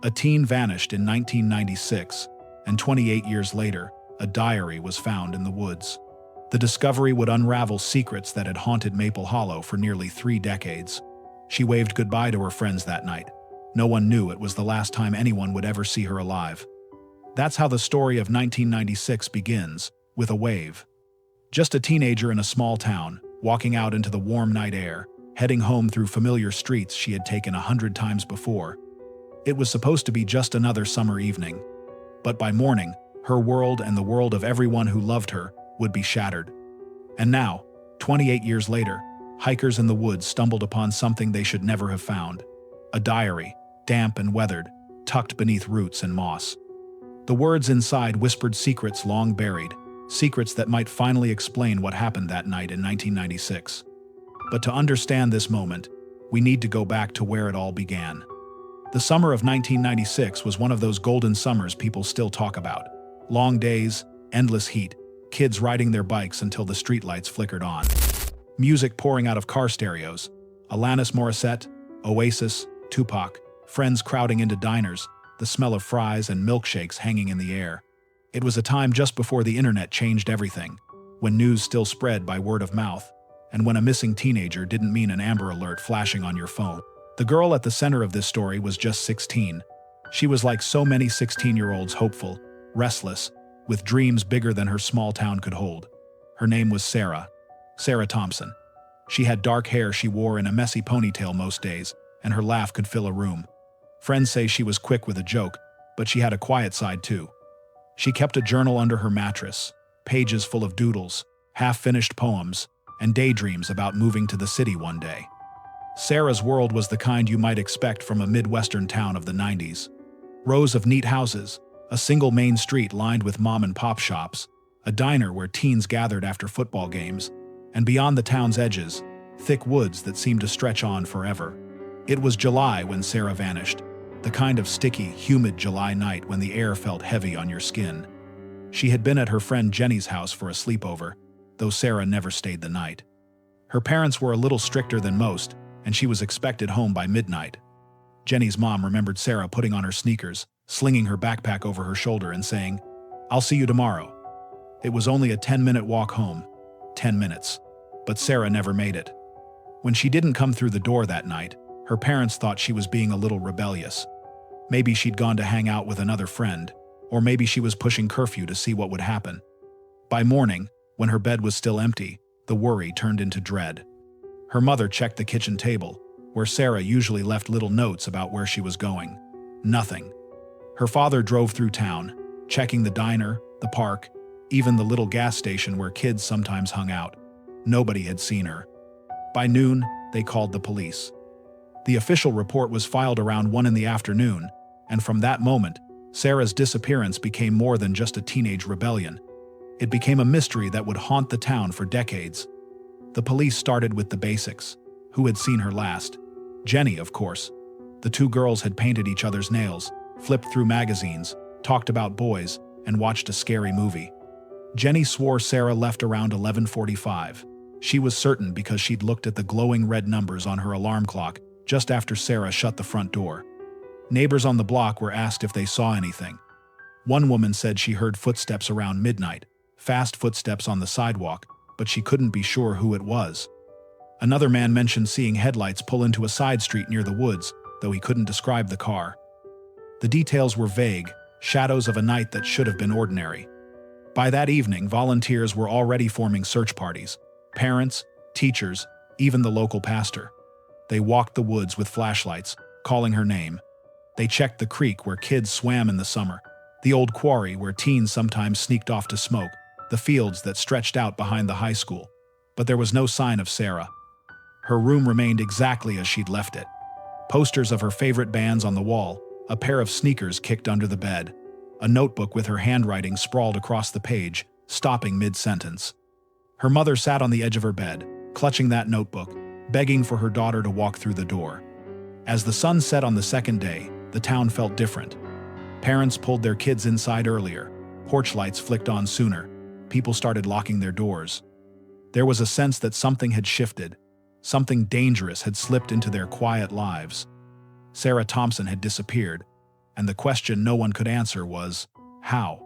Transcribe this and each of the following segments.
A teen vanished in 1996, and 28 years later, a diary was found in the woods. The discovery would unravel secrets that had haunted Maple Hollow for nearly 3 decades. She waved goodbye to her friends that night. No one knew it was the last time anyone would ever see her alive. That's how the story of 1996 begins, with a wave. Just a teenager in a small town, walking out into the warm night air, heading home through familiar streets she had taken 100 times before. It was supposed to be just another summer evening. But by morning, her world and the world of everyone who loved her would be shattered. And now, 28 years later, hikers in the woods stumbled upon something they should never have found. A diary, damp and weathered, tucked beneath roots and moss. The words inside whispered secrets long buried, secrets that might finally explain what happened that night in 1996. But to understand this moment, we need to go back to where it all began. The summer of 1996 was one of those golden summers people still talk about. Long days, endless heat, kids riding their bikes until the streetlights flickered on. Music pouring out of car stereos, Alanis Morissette, Oasis, Tupac, friends crowding into diners, the smell of fries and milkshakes hanging in the air. It was a time just before the internet changed everything, when news still spread by word of mouth, and when a missing teenager didn't mean an Amber Alert flashing on your phone. The girl at the center of this story was just 16. She was like so many 16-year-olds, hopeful, restless, with dreams bigger than her small town could hold. Her name was Sarah Thompson. She had dark hair she wore in a messy ponytail most days, and her laugh could fill a room. Friends say she was quick with a joke, but she had a quiet side too. She kept a journal under her mattress, pages full of doodles, half-finished poems, and daydreams about moving to the city one day. Sarah's world was the kind you might expect from a Midwestern town of the 90s. Rows of neat houses, a single main street lined with mom-and-pop shops, a diner where teens gathered after football games, and beyond the town's edges, thick woods that seemed to stretch on forever. It was July when Sarah vanished, the kind of sticky, humid July night when the air felt heavy on your skin. She had been at her friend Jenny's house for a sleepover, though Sarah never stayed the night. Her parents were a little stricter than most, and she was expected home by midnight. Jenny's mom remembered Sarah putting on her sneakers, slinging her backpack over her shoulder and saying, "I'll see you tomorrow." It was only a 10-minute walk home. 10 minutes. But Sarah never made it. When she didn't come through the door that night, her parents thought she was being a little rebellious. Maybe she'd gone to hang out with another friend, or maybe she was pushing curfew to see what would happen. By morning, when her bed was still empty, the worry turned into dread. Her mother checked the kitchen table, where Sarah usually left little notes about where she was going. Nothing. Her father drove through town, checking the diner, the park, even the little gas station where kids sometimes hung out. Nobody had seen her. By noon, they called the police. The official report was filed around 1 in the afternoon, and from that moment, Sarah's disappearance became more than just a teenage rebellion. It became a mystery that would haunt the town for decades. The police started with the basics. Who had seen her last? Jenny, of course. The two girls had painted each other's nails, flipped through magazines, talked about boys, and watched a scary movie. Jenny swore Sarah left around 11:45. She was certain because she'd looked at the glowing red numbers on her alarm clock just after Sarah shut the front door. Neighbors on the block were asked if they saw anything. One woman said she heard footsteps around midnight, fast footsteps on the sidewalk, but she couldn't be sure who it was. Another man mentioned seeing headlights pull into a side street near the woods, though he couldn't describe the car. The details were vague, shadows of a night that should have been ordinary. By that evening, volunteers were already forming search parties. Parents, teachers, even the local pastor. They walked the woods with flashlights, calling her name. They checked the creek where kids swam in the summer, the old quarry where teens sometimes sneaked off to smoke, the fields that stretched out behind the high school. But there was no sign of Sarah. Her room remained exactly as she'd left it. Posters of her favorite bands on the wall, a pair of sneakers kicked under the bed, a notebook with her handwriting sprawled across the page, stopping mid-sentence. Her mother sat on the edge of her bed, clutching that notebook, begging for her daughter to walk through the door. As the sun set on the second day, the town felt different. Parents pulled their kids inside earlier, porch lights flicked on sooner, people started locking their doors. There was a sense that something had shifted, something dangerous had slipped into their quiet lives. Sarah Thompson had disappeared, And the question no one could answer was, how?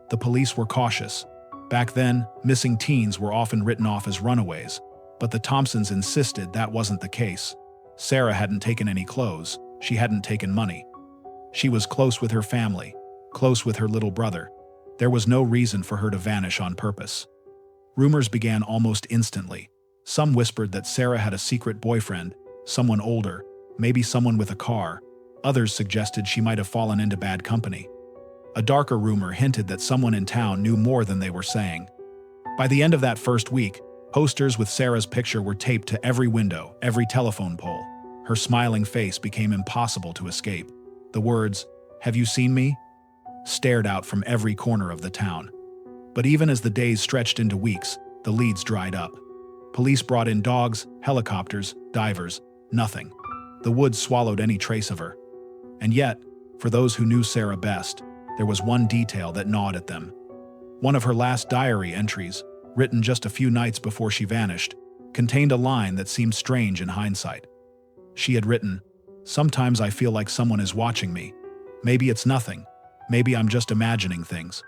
The police were cautious. Back then, missing teens were often written off as runaways, but the Thompsons insisted that wasn't the case. Sarah hadn't taken any clothes, she hadn't taken money. She was close with her family, close with her little brother. There was no reason for her to vanish on purpose. Rumors began almost instantly. Some whispered that Sarah had a secret boyfriend, someone older, maybe someone with a car. Others suggested she might have fallen into bad company. A darker rumor hinted that someone in town knew more than they were saying. By the end of that first week, posters with Sarah's picture were taped to every window, every telephone pole. Her smiling face became impossible to escape. The words, "Have you seen me?" stared out from every corner of the town. But even as the days stretched into weeks, the leads dried up. Police brought in dogs, helicopters, divers, nothing. The woods swallowed any trace of her. And yet, for those who knew Sarah best, there was one detail that gnawed at them. One of her last diary entries, written just a few nights before she vanished, contained a line that seemed strange in hindsight. She had written, "Sometimes I feel like someone is watching me. Maybe it's nothing. Maybe I'm just imagining things."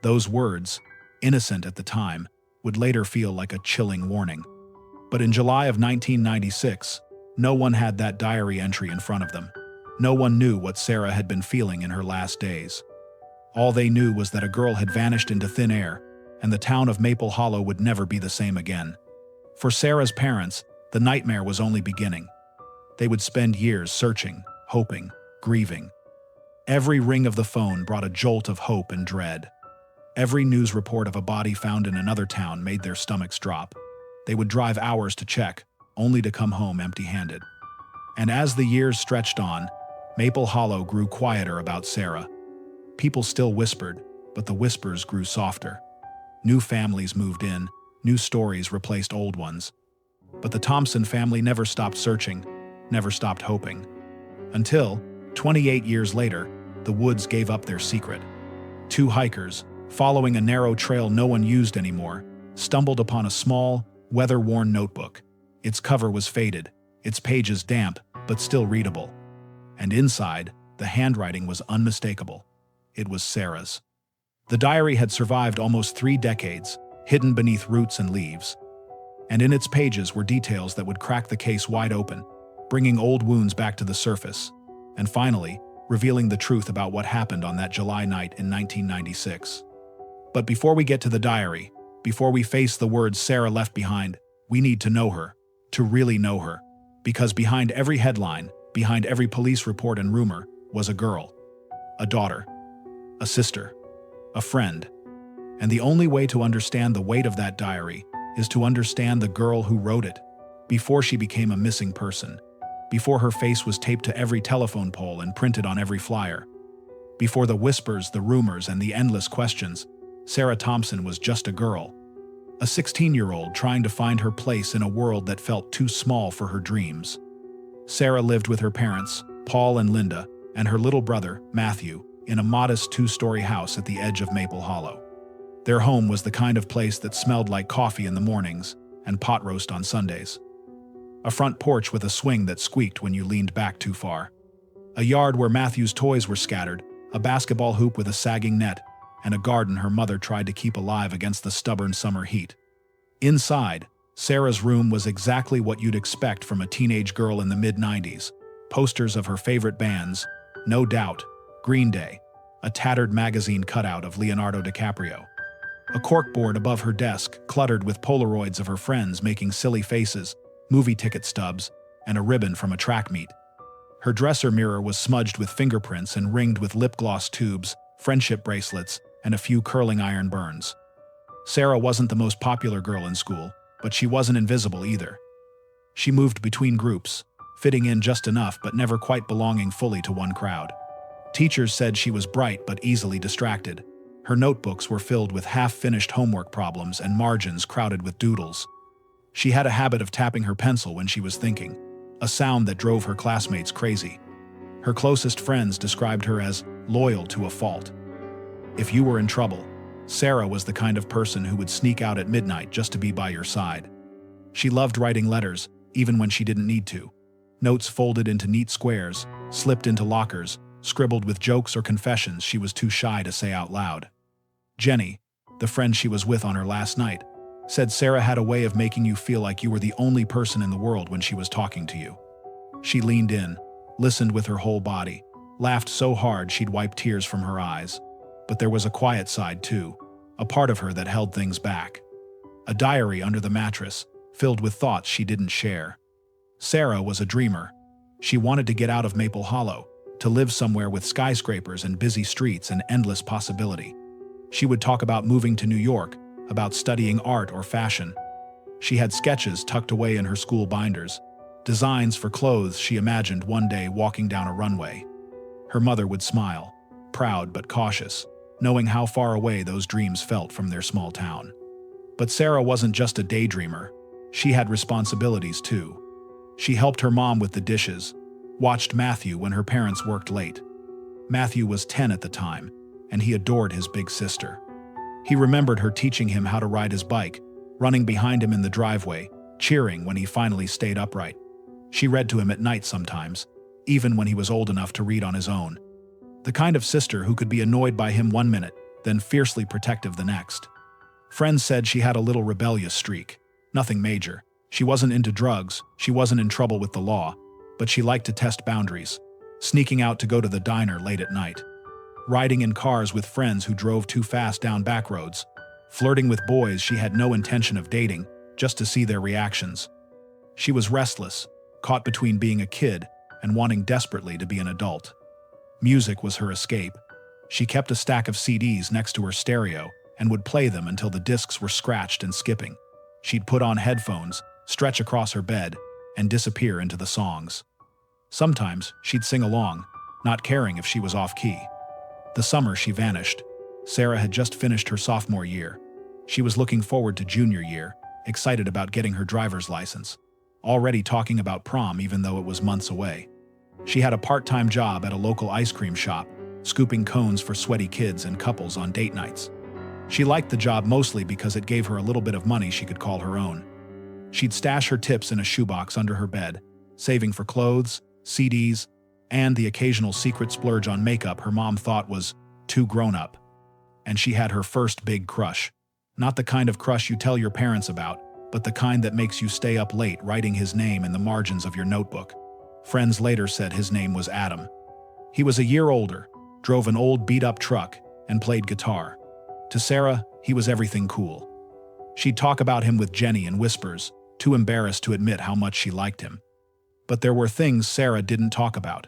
Those words, innocent at the time, would later feel like a chilling warning. But in July of 1996, no one had that diary entry in front of them. No one knew what Sarah had been feeling in her last days. All they knew was that a girl had vanished into thin air, and the town of Maple Hollow would never be the same again. For Sarah's parents, the nightmare was only beginning. They would spend years searching, hoping, grieving. Every ring of the phone brought a jolt of hope and dread. Every news report of a body found in another town made their stomachs drop. They would drive hours to check, only to come home empty-handed. And as the years stretched on, Maple Hollow grew quieter about Sarah. People still whispered, but the whispers grew softer. New families moved in, new stories replaced old ones. But the Thompson family never stopped searching, never stopped hoping. Until, 28 years later, the woods gave up their secret. Two hikers, following a narrow trail no one used anymore, stumbled upon a small, weather-worn notebook. Its cover was faded, its pages damp, but still readable. And inside, the handwriting was unmistakable. It was Sarah's. The diary had survived almost 3 decades, hidden beneath roots and leaves. And in its pages were details that would crack the case wide open, bringing old wounds back to the surface, and finally, revealing the truth about what happened on that July night in 1996. But before we get to the diary, before we face the words Sarah left behind, we need to know her, to really know her. Because behind every headline, behind every police report and rumor, was a girl, a daughter, a sister, a friend. And the only way to understand the weight of that diary is to understand the girl who wrote it, before she became a missing person, before her face was taped to every telephone pole and printed on every flyer. Before the whispers, the rumors, and the endless questions, Sarah Thompson was just a girl. A 16-year-old trying to find her place in a world that felt too small for her dreams. Sarah lived with her parents, Paul and Linda, and her little brother, Matthew, in a modest 2-story house at the edge of Maple Hollow. Their home was the kind of place that smelled like coffee in the mornings and pot roast on Sundays. A front porch with a swing that squeaked when you leaned back too far. A yard where Matthew's toys were scattered, a basketball hoop with a sagging net, and a garden her mother tried to keep alive against the stubborn summer heat. Inside, Sarah's room was exactly what you'd expect from a teenage girl in the mid-90s. Posters of her favorite bands, No Doubt, Green Day, a tattered magazine cutout of Leonardo DiCaprio. A corkboard above her desk, cluttered with Polaroids of her friends making silly faces, movie ticket stubs, and a ribbon from a track meet. Her dresser mirror was smudged with fingerprints and ringed with lip gloss tubes, friendship bracelets, and a few curling iron burns. Sarah wasn't the most popular girl in school, but she wasn't invisible either. She moved between groups, fitting in just enough but never quite belonging fully to one crowd. Teachers said she was bright but easily distracted. Her notebooks were filled with half-finished homework problems and margins crowded with doodles. She had a habit of tapping her pencil when she was thinking, a sound that drove her classmates crazy. Her closest friends described her as loyal to a fault. If you were in trouble, Sarah was the kind of person who would sneak out at midnight just to be by your side. She loved writing letters, even when she didn't need to. Notes folded into neat squares, slipped into lockers, scribbled with jokes or confessions she was too shy to say out loud. Jenny, the friend she was with on her last night, said Sarah had a way of making you feel like you were the only person in the world when she was talking to you. She leaned in, listened with her whole body, laughed so hard she'd wipe tears from her eyes. But there was a quiet side too, a part of her that held things back. A diary under the mattress, filled with thoughts she didn't share. Sarah was a dreamer. She wanted to get out of Maple Hollow, to live somewhere with skyscrapers and busy streets and endless possibility. She would talk about moving to New York, about studying art or fashion. She had sketches tucked away in her school binders, designs for clothes she imagined one day walking down a runway. Her mother would smile, proud but cautious, knowing how far away those dreams felt from their small town. But Sarah wasn't just a daydreamer. She had responsibilities too. She helped her mom with the dishes, watched Matthew when her parents worked late. Matthew was 10 at the time, and he adored his big sister. He remembered her teaching him how to ride his bike, running behind him in the driveway, cheering when he finally stayed upright. She read to him at night sometimes, even when he was old enough to read on his own. The kind of sister who could be annoyed by him one minute, then fiercely protective the next. Friends said she had a little rebellious streak. Nothing major. She wasn't into drugs, she wasn't in trouble with the law, but she liked to test boundaries, sneaking out to go to the diner late at night, riding in cars with friends who drove too fast down back roads, flirting with boys she had no intention of dating, just to see their reactions. She was restless, caught between being a kid and wanting desperately to be an adult. Music was her escape. She kept a stack of CDs next to her stereo and would play them until the discs were scratched and skipping. She'd put on headphones, stretch across her bed, and disappear into the songs. Sometimes she'd sing along, not caring if she was off-key. The summer she vanished. Sarah had just finished her sophomore year. She was looking forward to junior year, excited about getting her driver's license, already talking about prom even though it was months away. She had a part-time job at a local ice cream shop, scooping cones for sweaty kids and couples on date nights. She liked the job mostly because it gave her a little bit of money she could call her own. She'd stash her tips in a shoebox under her bed, saving for clothes, CDs, and the occasional secret splurge on makeup her mom thought was too grown-up. And she had her first big crush. Not the kind of crush you tell your parents about, but the kind that makes you stay up late writing his name in the margins of your notebook. Friends later said his name was Adam. He was a year older, drove an old beat-up truck, and played guitar. To Sarah, he was everything cool. She'd talk about him with Jenny in whispers, too embarrassed to admit how much she liked him. But there were things Sarah didn't talk about.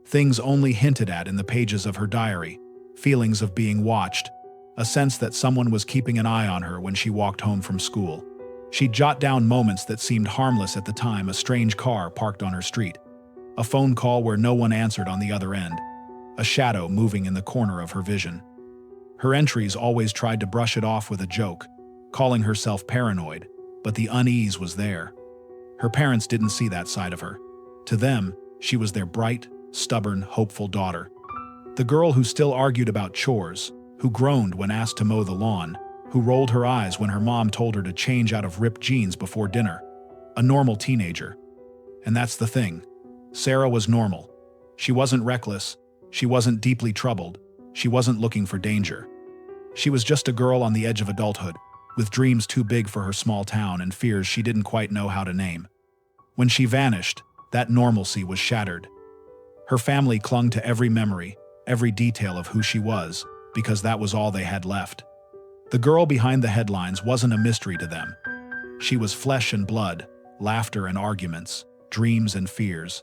Things only hinted at in the pages of her diary, feelings of being watched, a sense that someone was keeping an eye on her when she walked home from school. She'd jot down moments that seemed harmless at the time: a strange car parked on her street, a phone call where no one answered on the other end, a shadow moving in the corner of her vision. Her entries always tried to brush it off with a joke, calling herself paranoid, but the unease was there. Her parents didn't see that side of her. To them, she was their bright, stubborn, hopeful daughter. The girl who still argued about chores, who groaned when asked to mow the lawn, who rolled her eyes when her mom told her to change out of ripped jeans before dinner. A normal teenager. And that's the thing. Sarah was normal. She wasn't reckless. She wasn't deeply troubled. She wasn't looking for danger. She was just a girl on the edge of adulthood, with dreams too big for her small town and fears she didn't quite know how to name. When she vanished, that normalcy was shattered. Her family clung to every memory, every detail of who she was, because that was all they had left. The girl behind the headlines wasn't a mystery to them. She was flesh and blood, laughter and arguments, dreams and fears.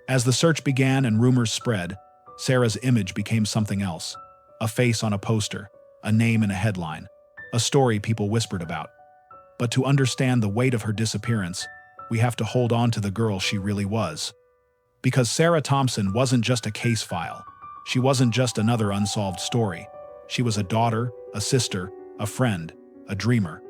As the search began and rumors spread, Sarah's image became something else: a face on a poster, a name in a headline, a story people whispered about. But to understand the weight of her disappearance, we have to hold on to the girl she really was. Because Sarah Thompson wasn't just a case file. She wasn't just another unsolved story. She was a daughter, a sister, a friend, a dreamer.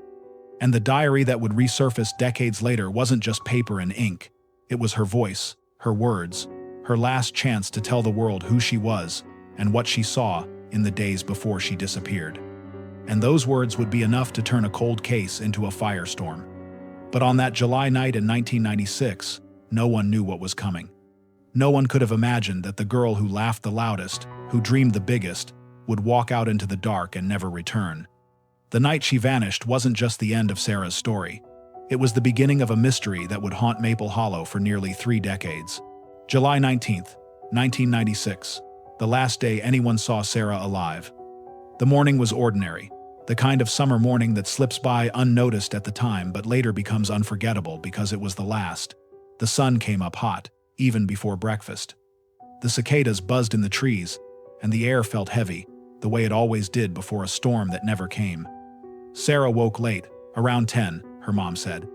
And the diary that would resurface decades later wasn't just paper and ink. It was her voice, her words, her last chance to tell the world who she was and what she saw in the days before she disappeared. And those words would be enough to turn a cold case into a firestorm. But on that July night in 1996, no one knew what was coming. No one could have imagined that the girl who laughed the loudest, who dreamed the biggest, would walk out into the dark and never return. The night she vanished wasn't just the end of Sarah's story. It was the beginning of a mystery that would haunt Maple Hollow for nearly 3 decades. July 19th, 1996, the last day anyone saw Sarah alive. The morning was ordinary, the kind of summer morning that slips by unnoticed at the time but later becomes unforgettable because it was the last. The sun came up hot, even before breakfast. The cicadas buzzed in the trees, and the air felt heavy, the way it always did before a storm that never came. Sarah woke late, around 10, her mom said.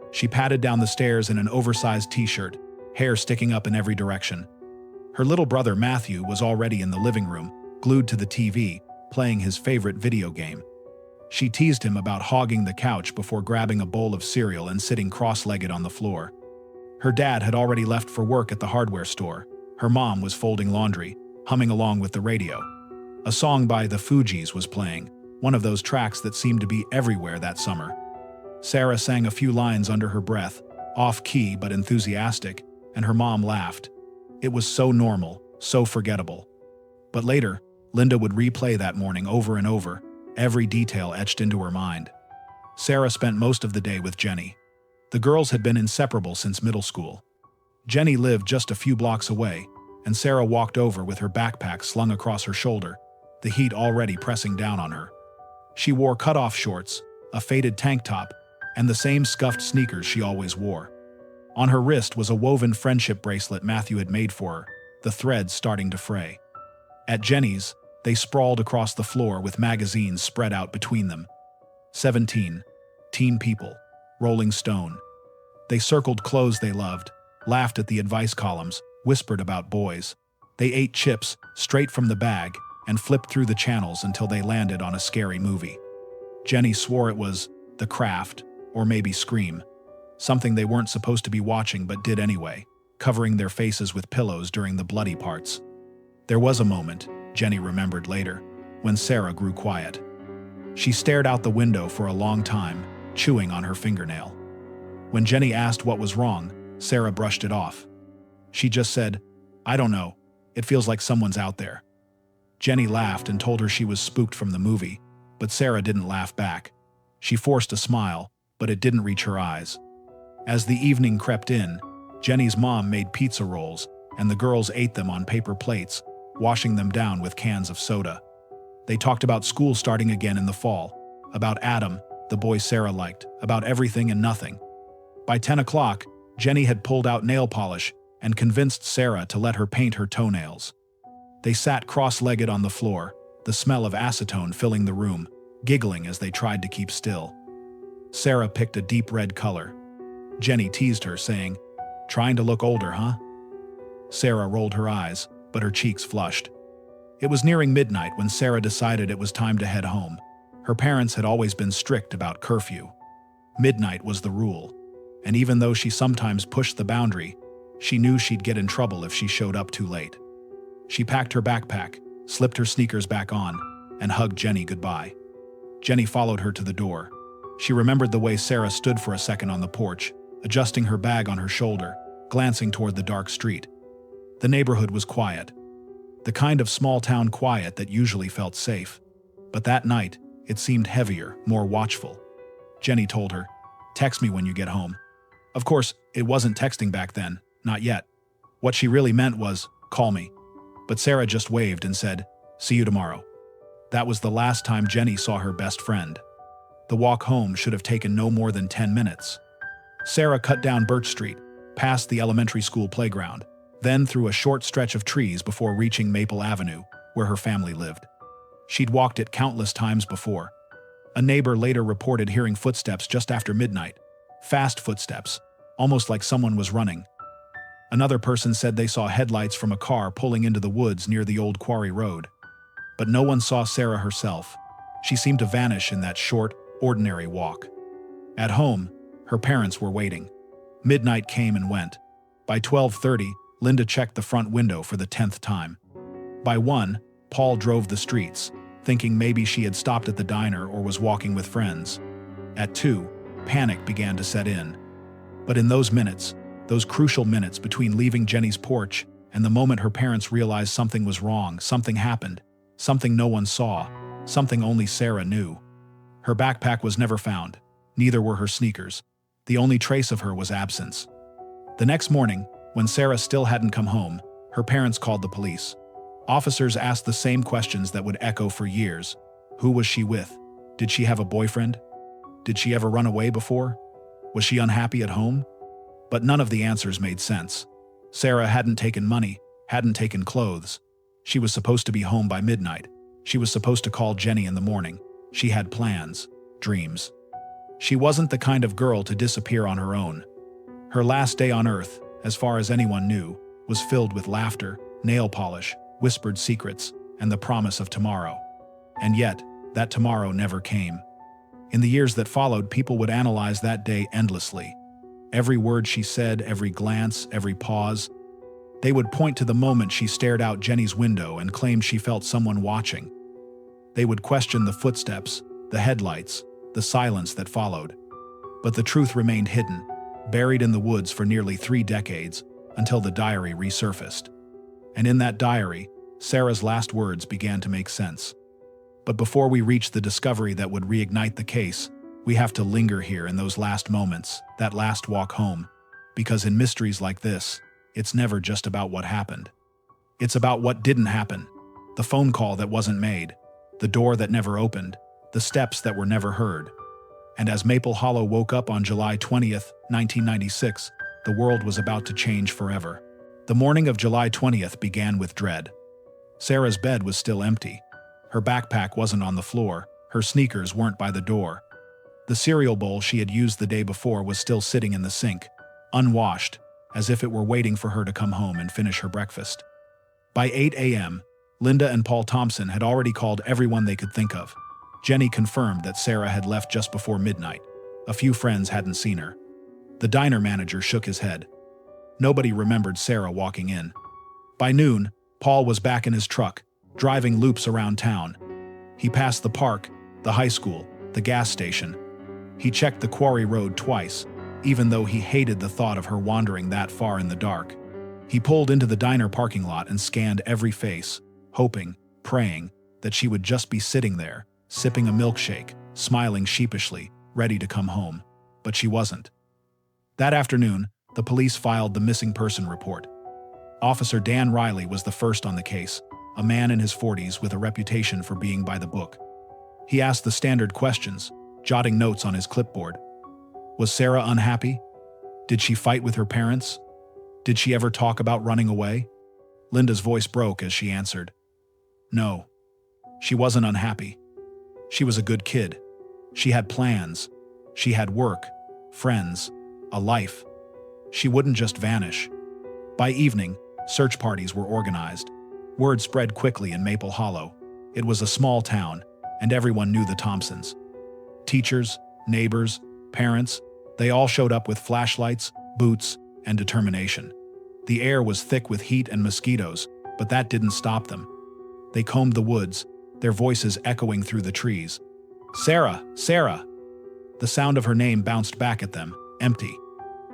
She padded down the stairs in an oversized t-shirt, hair sticking up in every direction. Her little brother Matthew was already in the living room, glued to the TV, playing his favorite video game. She teased him about hogging the couch before grabbing a bowl of cereal and sitting cross-legged on the floor. Her dad had already left for work at the hardware store. Her mom was folding laundry, humming along with the radio. A song by the Fugees was playing, one of those tracks that seemed to be everywhere that summer. Sarah sang a few lines under her breath, off-key but enthusiastic, and her mom laughed. It was so normal, so forgettable. But later, Linda would replay that morning over and over, every detail etched into her mind. Sarah spent most of the day with Jenny. The girls had been inseparable since middle school. Jenny lived just a few blocks away, and Sarah walked over with her backpack slung across her shoulder, the heat already pressing down on her. She wore cut-off shorts, a faded tank top, and the same scuffed sneakers she always wore. On her wrist was a woven friendship bracelet Matthew had made for her, the threads starting to fray. At Jenny's, they sprawled across the floor with magazines spread out between them. 17, Teen People, Rolling Stone. They circled clothes they loved, laughed at the advice columns, whispered about boys. They ate chips straight from the bag and flipped through the channels until they landed on a scary movie. Jenny swore it was The Craft, or maybe Scream, something they weren't supposed to be watching but did anyway, covering their faces with pillows during the bloody parts. There was a moment, Jenny remembered later, when Sarah grew quiet. She stared out the window for a long time, chewing on her fingernail. When Jenny asked what was wrong, Sarah brushed it off. She just said, "I don't know, it feels like someone's out there." Jenny laughed and told her she was spooked from the movie, but Sarah didn't laugh back. She forced a smile, but it didn't reach her eyes. As the evening crept in, Jenny's mom made pizza rolls, and the girls ate them on paper plates, washing them down with cans of soda. They talked about school starting again in the fall, about Adam, the boy Sarah liked, about everything and nothing. By 10 o'clock, Jenny had pulled out nail polish and convinced Sarah to let her paint her toenails. They sat cross-legged on the floor, the smell of acetone filling the room, giggling as they tried to keep still. Sarah picked a deep red color. Jenny teased her, saying, "Trying to look older, huh?" Sarah rolled her eyes, but her cheeks flushed. It was nearing midnight when Sarah decided it was time to head home. Her parents had always been strict about curfew. Midnight was the rule, and even though she sometimes pushed the boundary, she knew she'd get in trouble if she showed up too late. She packed her backpack, slipped her sneakers back on, and hugged Jenny goodbye. Jenny followed her to the door. She remembered the way Sarah stood for a second on the porch, adjusting her bag on her shoulder, glancing toward the dark street. The neighborhood was quiet, the kind of small-town quiet that usually felt safe. But that night, it seemed heavier, more watchful. Jenny told her, "Text me when you get home." Of course, it wasn't texting back then, not yet. What she really meant was, "Call me." But Sarah just waved and said, "See you tomorrow." That was the last time Jenny saw her best friend. The walk home should have taken no more than 10 minutes. Sarah cut down Birch Street, past the elementary school playground, then through a short stretch of trees before reaching Maple Avenue, where her family lived. She'd walked it countless times before. A neighbor later reported hearing footsteps just after midnight, fast footsteps, almost like someone was running. Another person said they saw headlights from a car pulling into the woods near the old quarry road. But no one saw Sarah herself. She seemed to vanish in that short, ordinary walk. At home, her parents were waiting. Midnight came and went. By 12:30, Linda checked the front window for the 10th time. By 1, Paul drove the streets, thinking maybe she had stopped at the diner or was walking with friends. At 2, panic began to set in. But in those minutes, those crucial minutes between leaving Jenny's porch and the moment her parents realized something was wrong, something happened, something no one saw, something only Sarah knew. Her backpack was never found. Neither were her sneakers. The only trace of her was absence. The next morning, when Sarah still hadn't come home, her parents called the police. Officers asked the same questions that would echo for years. Who was she with? Did she have a boyfriend? Did she ever run away before? Was she unhappy at home? But none of the answers made sense. Sarah hadn't taken money, hadn't taken clothes. She was supposed to be home by midnight. She was supposed to call Jenny in the morning. She had plans, dreams. She wasn't the kind of girl to disappear on her own. Her last day on Earth, as far as anyone knew, was filled with laughter, nail polish, whispered secrets, and the promise of tomorrow. And yet, that tomorrow never came. In the years that followed, people would analyze that day endlessly. Every word she said, every glance, every pause. They would point to the moment she stared out Jenny's window and claimed she felt someone watching. They would question the footsteps, the headlights, the silence that followed. But the truth remained hidden, buried in the woods for nearly 3 decades, until the diary resurfaced. And in that diary, Sarah's last words began to make sense. But before we reach the discovery that would reignite the case, we have to linger here in those last moments, that last walk home. Because in mysteries like this, it's never just about what happened. It's about what didn't happen. The phone call that wasn't made, the door that never opened, the steps that were never heard. And as Maple Hollow woke up on July 20th, 1996, the world was about to change forever. The morning of July 20th began with dread. Sarah's bed was still empty. Her backpack wasn't on the floor. Her sneakers weren't by the door. The cereal bowl she had used the day before was still sitting in the sink, unwashed, as if it were waiting for her to come home and finish her breakfast. By 8 a.m., Linda and Paul Thompson had already called everyone they could think of. Jenny confirmed that Sarah had left just before midnight. A few friends hadn't seen her. The diner manager shook his head. Nobody remembered Sarah walking in. By noon, Paul was back in his truck, driving loops around town. He passed the park, the high school, the gas station. He checked the quarry road twice, even though he hated the thought of her wandering that far in the dark. He pulled into the diner parking lot and scanned every face, hoping, praying, that she would just be sitting there, sipping a milkshake, smiling sheepishly, ready to come home. But she wasn't. That afternoon, the police filed the missing person report. Officer Dan Riley was the first on the case, a man in his 40s with a reputation for being by the book. He asked the standard questions, jotting notes on his clipboard. Was Sarah unhappy? Did she fight with her parents? Did she ever talk about running away? Linda's voice broke as she answered. No. She wasn't unhappy. She was a good kid. She had plans. She had work, friends, a life. She wouldn't just vanish. By evening, search parties were organized. Word spread quickly in Maple Hollow. It was a small town, and everyone knew the Thompsons. Teachers, neighbors, parents, they all showed up with flashlights, boots, and determination. The air was thick with heat and mosquitoes, but that didn't stop them. They combed the woods, their voices echoing through the trees. Sarah! Sarah! The sound of her name bounced back at them, empty.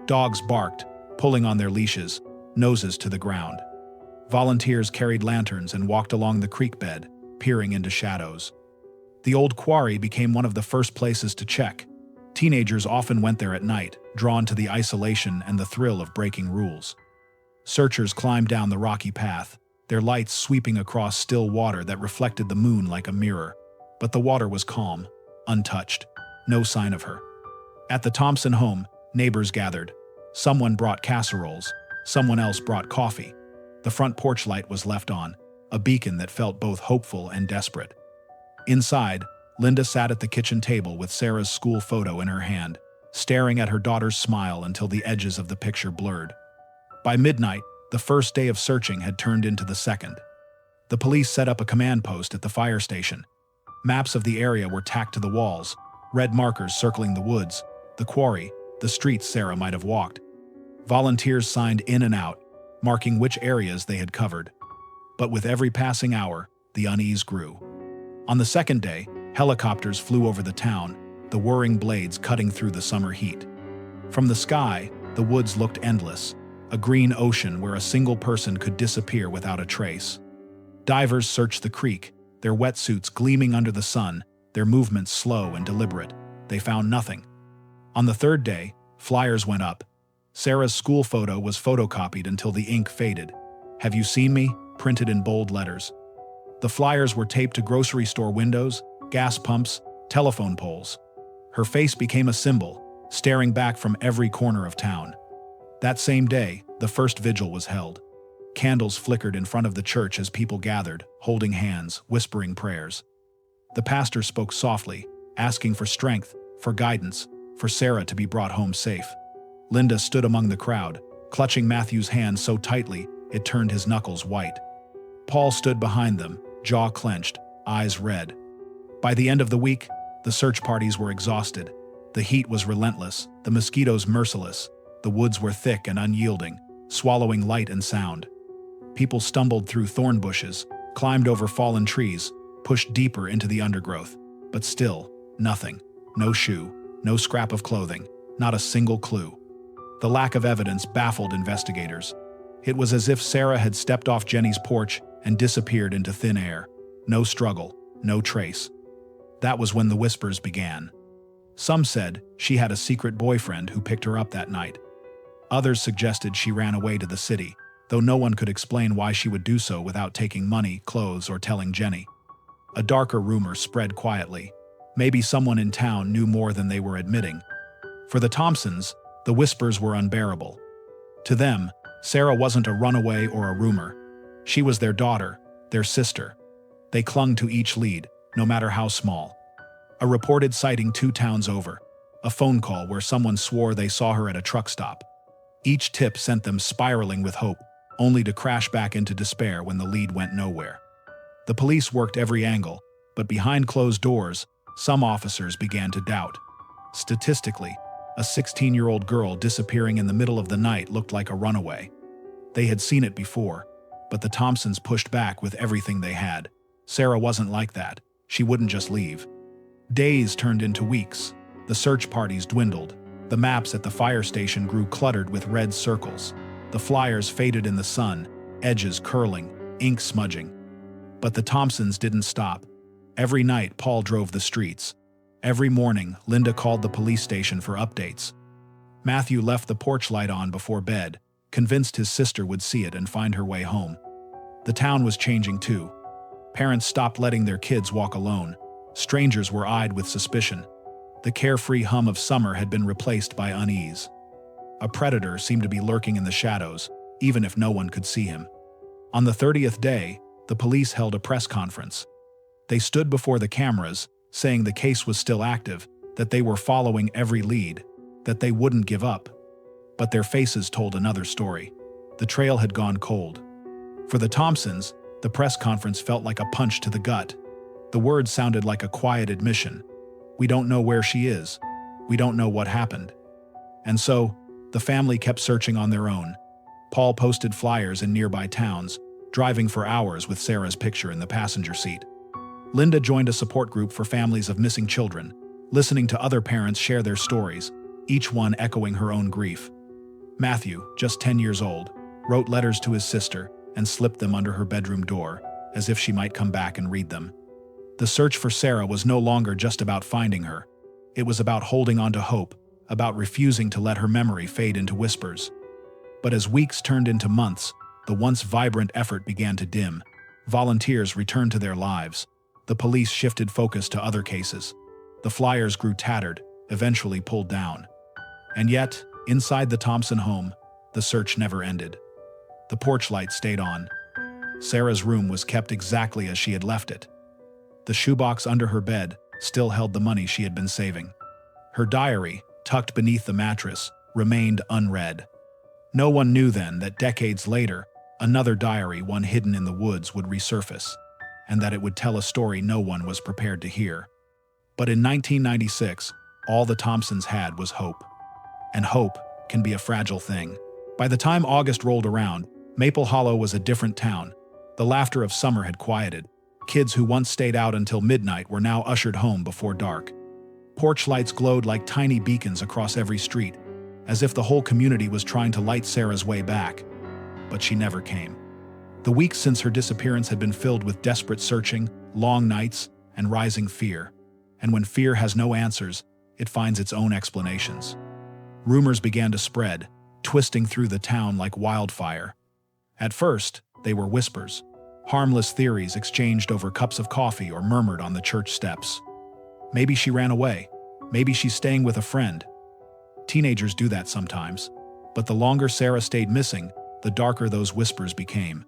Dogs barked, pulling on their leashes, noses to the ground. Volunteers carried lanterns and walked along the creek bed, peering into shadows. The old quarry became one of the first places to check. Teenagers often went there at night, drawn to the isolation and the thrill of breaking rules. Searchers climbed down the rocky path, their lights sweeping across still water that reflected the moon like a mirror. But the water was calm, untouched, no sign of her. At the Thompson home, neighbors gathered. Someone brought casseroles, someone else brought coffee. The front porch light was left on, a beacon that felt both hopeful and desperate. Inside, Linda sat at the kitchen table with Sarah's school photo in her hand, staring at her daughter's smile until the edges of the picture blurred. By midnight, the first day of searching had turned into the second. The police set up a command post at the fire station. Maps of the area were tacked to the walls, red markers circling the woods, the quarry, the streets Sarah might have walked. Volunteers signed in and out, marking which areas they had covered. But with every passing hour, the unease grew. On the second day, helicopters flew over the town, the whirring blades cutting through the summer heat. From the sky, The woods looked endless, a green ocean where a single person could disappear without a trace. Divers searched the creek, their wetsuits gleaming under the sun, their movements slow and deliberate. They found nothing. On the third day, flyers went up. Sarah's school photo was photocopied until the ink faded. "Have you seen me?" printed in bold letters. The flyers were taped to grocery store windows, gas pumps, telephone poles. Her face became a symbol, staring back from every corner of town. That same day, the first vigil was held. Candles flickered in front of the church as people gathered, holding hands, whispering prayers. The pastor spoke softly, asking for strength, for guidance, for Sarah to be brought home safe. Linda stood among the crowd, clutching Matthew's hand so tightly it turned his knuckles white. Paul stood behind them, jaw clenched, eyes red. By the end of the week, the search parties were exhausted. The heat was relentless, the mosquitoes merciless. The woods were thick and unyielding, swallowing light and sound. People stumbled through thorn bushes, climbed over fallen trees, pushed deeper into the undergrowth. But still, nothing. No shoe, no scrap of clothing, not a single clue. The lack of evidence baffled investigators. It was as if Sarah had stepped off Jenny's porch and disappeared into thin air. No struggle, no trace. That was when the whispers began. Some said she had a secret boyfriend who picked her up that night. Others suggested she ran away to the city, though no one could explain why she would do so without taking money, clothes, or telling Jenny. A darker rumor spread quietly. Maybe someone in town knew more than they were admitting. For the Thompsons, the whispers were unbearable. To them, Sarah wasn't a runaway or a rumor. She was their daughter, their sister. They clung to each lead, no matter how small. A reported sighting 2 towns over. A phone call where someone swore they saw her at a truck stop. Each tip sent them spiraling with hope, only to crash back into despair when the lead went nowhere. The police worked every angle, but behind closed doors, some officers began to doubt. Statistically, a 16-year-old girl disappearing in the middle of the night looked like a runaway. They had seen it before, but the Thompsons pushed back with everything they had. Sarah wasn't like that. She wouldn't just leave. Days turned into weeks. The search parties dwindled. The maps at the fire station grew cluttered with red circles. The flyers faded in the sun, edges curling, ink smudging. But the Thompsons didn't stop. Every night, Paul drove the streets. Every morning, Linda called the police station for updates. Matthew left the porch light on before bed, convinced his sister would see it and find her way home. The town was changing too. Parents stopped letting their kids walk alone. Strangers were eyed with suspicion. The carefree hum of summer had been replaced by unease. A predator seemed to be lurking in the shadows, even if no one could see him. On the 30th day, the police held a press conference. They stood before the cameras, saying the case was still active, that they were following every lead, that they wouldn't give up. But their faces told another story. The trail had gone cold. For the Thompsons, the press conference felt like a punch to the gut. The words sounded like a quiet admission. We don't know where she is. We don't know what happened. And so, the family kept searching on their own. Paul posted flyers in nearby towns, driving for hours with Sarah's picture in the passenger seat. Linda joined a support group for families of missing children, listening to other parents share their stories, each one echoing her own grief. Matthew, just 10 years old, wrote letters to his sister and slipped them under her bedroom door, as if she might come back and read them. The search for Sarah was no longer just about finding her. It was about holding on to hope, about refusing to let her memory fade into whispers. But as weeks turned into months, the once vibrant effort began to dim. Volunteers returned to their lives. The police shifted focus to other cases. The flyers grew tattered, eventually pulled down. And yet, inside the Thompson home, the search never ended. The porch light stayed on. Sarah's room was kept exactly as she had left it. The shoebox under her bed still held the money she had been saving. Her diary, tucked beneath the mattress, remained unread. No one knew then that decades later, another diary, one hidden in the woods, would resurface, and that it would tell a story no one was prepared to hear. But in 1996, all the Thompsons had was hope. And hope can be a fragile thing. By the time August rolled around, Maple Hollow was a different town. The laughter of summer had quieted. Kids who once stayed out until midnight were now ushered home before dark. Porch lights glowed like tiny beacons across every street. as if the whole community was trying to light Sarah's way back. But she never came. The weeks since her disappearance had been filled with desperate searching, long nights, and rising fear. And when fear has no answers, it finds its own explanations. Rumors began to spread, twisting through the town like wildfire. At first, they were whispers, harmless theories exchanged over cups of coffee or murmured on the church steps. Maybe she ran away. Maybe she's staying with a friend. Teenagers do that sometimes. But the longer Sarah stayed missing, the darker those whispers became.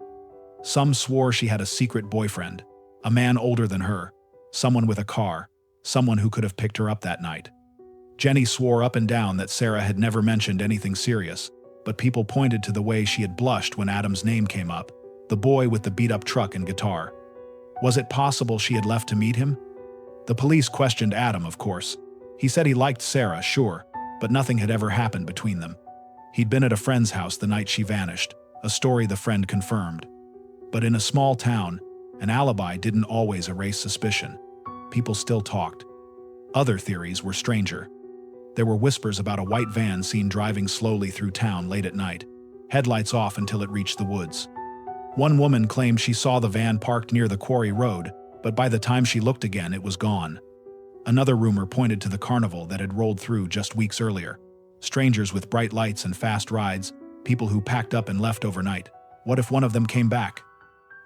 Some swore she had a secret boyfriend, a man older than her, someone with a car, someone who could have picked her up that night. Jenny swore up and down that Sarah had never mentioned anything serious, but people pointed to the way she had blushed when Adam's name came up, the boy with the beat-up truck and guitar. Was it possible she had left to meet him? The police questioned Adam, of course. He said he liked Sarah, sure, but nothing had ever happened between them. He'd been at a friend's house the night she vanished, a story the friend confirmed. But in a small town, an alibi didn't always erase suspicion. People still talked. Other theories were stranger. There were whispers about a white van seen driving slowly through town late at night, headlights off until it reached the woods. One woman claimed she saw the van parked near the quarry road, but by the time she looked again, it was gone. Another rumor pointed to the carnival that had rolled through just weeks earlier. Strangers with bright lights and fast rides, people who packed up and left overnight. What if one of them came back?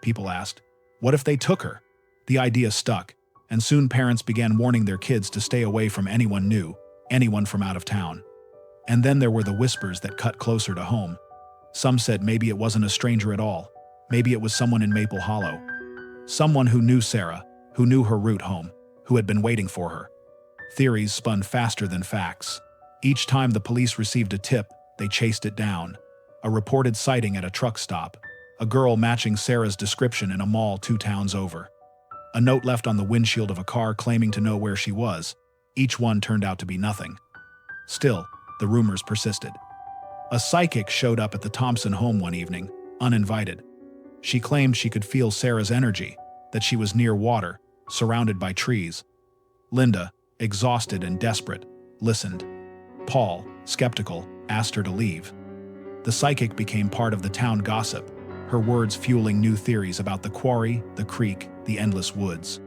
People asked. What if they took her? The idea stuck, and soon parents began warning their kids to stay away from anyone new, anyone from out of town. And then there were the whispers that cut closer to home. Some said maybe it wasn't a stranger at all. Maybe it was someone in Maple Hollow. Someone who knew Sarah, who knew her route home, who had been waiting for her. Theories spun faster than facts. Each time the police received a tip, they chased it down. A reported sighting at a truck stop. A girl matching Sarah's description in a mall 2 towns over. A note left on the windshield of a car claiming to know where she was. Each one turned out to be nothing. Still, the rumors persisted. A psychic showed up at the Thompson home one evening, uninvited. She claimed she could feel Sarah's energy, that she was near water, surrounded by trees. Linda, exhausted and desperate, listened. Paul, skeptical, asked her to leave. The psychic became part of the town gossip, her words fueling new theories about the quarry, the creek, the endless woods.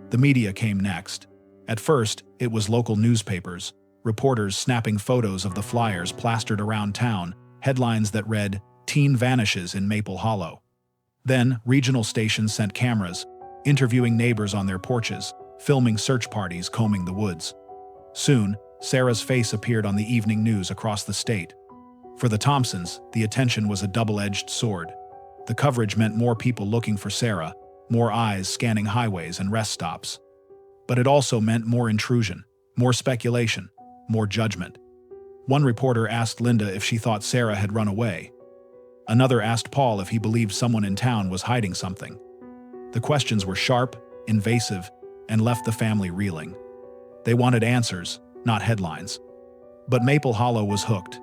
The media came next. At first, it was local newspapers, reporters snapping photos of the flyers plastered around town, headlines that read, "Teen vanishes in Maple Hollow." Then, regional stations sent cameras, interviewing neighbors on their porches, filming search parties combing the woods. Soon, Sarah's face appeared on the evening news across the state. For the Thompsons, the attention was a double-edged sword. The coverage meant more people looking for Sarah, more eyes scanning highways and rest stops. But it also meant more intrusion, more speculation, more judgment. One reporter asked Linda if she thought Sarah had run away. Another asked Paul if he believed someone in town was hiding something. The questions were sharp, invasive, and left the family reeling. They wanted answers, not headlines. But Maple Hollow was hooked.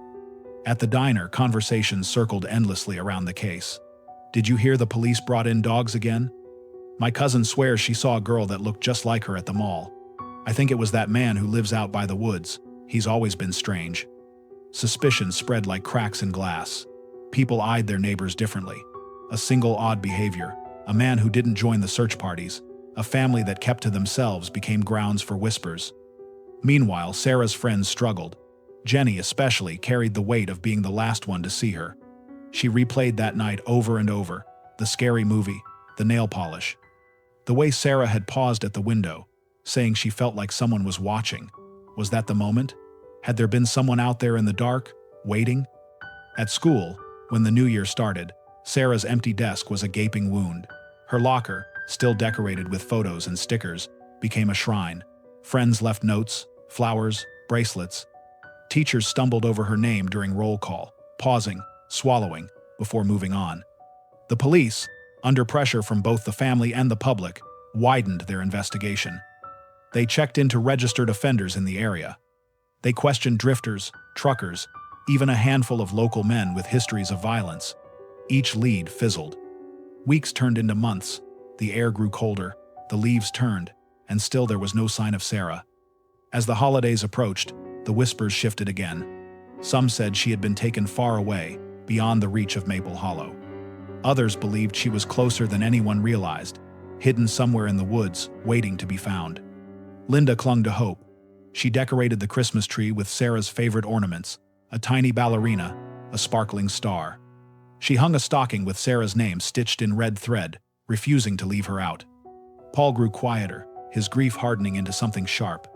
At the diner, conversations circled endlessly around the case. Did you hear the police brought in dogs again? My cousin swears she saw a girl that looked just like her at the mall. I think it was that man who lives out by the woods. He's always been strange. Suspicion spread like cracks in glass. People eyed their neighbors differently. A single odd behavior, a man who didn't join the search parties, a family that kept to themselves became grounds for whispers. Meanwhile, Sarah's friends struggled. Jenny especially carried the weight of being the last one to see her. She replayed that night over and over, the scary movie, the nail polish. The way Sarah had paused at the window, saying she felt like someone was watching. Was that the moment? Had there been someone out there in the dark, waiting? At school, when the new year started, Sarah's empty desk was a gaping wound. Her locker, still decorated with photos and stickers, became a shrine. Friends left notes, flowers, bracelets. Teachers stumbled over her name during roll call, pausing, swallowing, before moving on. The police, under pressure from both the family and the public, widened their investigation. They checked into registered offenders in the area. They questioned drifters, truckers, even a handful of local men with histories of violence. Each lead fizzled. Weeks turned into months. The air grew colder, the leaves turned, and still there was no sign of Sarah. As the holidays approached, the whispers shifted again. Some said she had been taken far away, beyond the reach of Maple Hollow. Others believed she was closer than anyone realized, hidden somewhere in the woods, waiting to be found. Linda clung to hope. She decorated the Christmas tree with Sarah's favorite ornaments, a tiny ballerina, a sparkling star. She hung a stocking with Sarah's name stitched in red thread, refusing to leave her out. Paul grew quieter, his grief hardening into something sharp.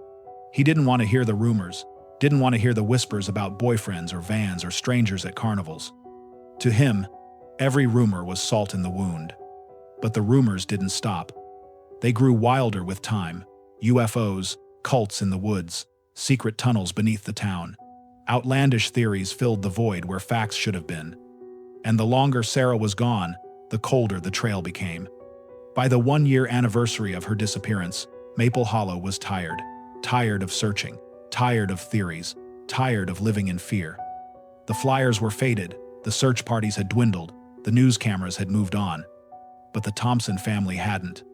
He didn't want to hear the rumors, didn't want to hear the whispers about boyfriends or vans or strangers at carnivals. To him, every rumor was salt in the wound. But the rumors didn't stop. They grew wilder with time. UFOs, cults in the woods, secret tunnels beneath the town. Outlandish theories filled the void where facts should have been. And the longer Sarah was gone, the colder the trail became. By the 1-year anniversary of her disappearance, Maple Hollow was tired. Tired of searching, tired of theories, tired of living in fear. The flyers were faded, the search parties had dwindled, the news cameras had moved on. But the Thompson family hadn't.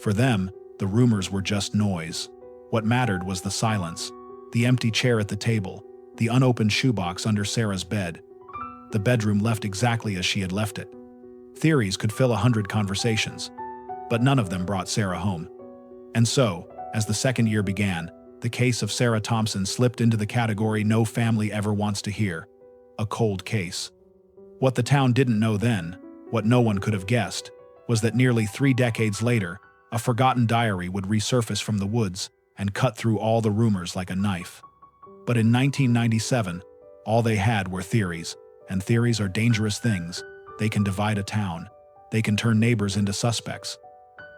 For them, the rumors were just noise. What mattered was the silence, the empty chair at the table, the unopened shoebox under Sarah's bed. The bedroom left exactly as she had left it. Theories could fill 100 conversations, but none of them brought Sarah home. And so, as the second year began, the case of Sarah Thompson slipped into the category no family ever wants to hear: a cold case. What the town didn't know then, what no one could have guessed, was that nearly 3 decades later, a forgotten diary would resurface from the woods and cut through all the rumors like a knife. But in 1997, all they had were theories, and theories are dangerous things. They can divide a town. They can turn neighbors into suspects.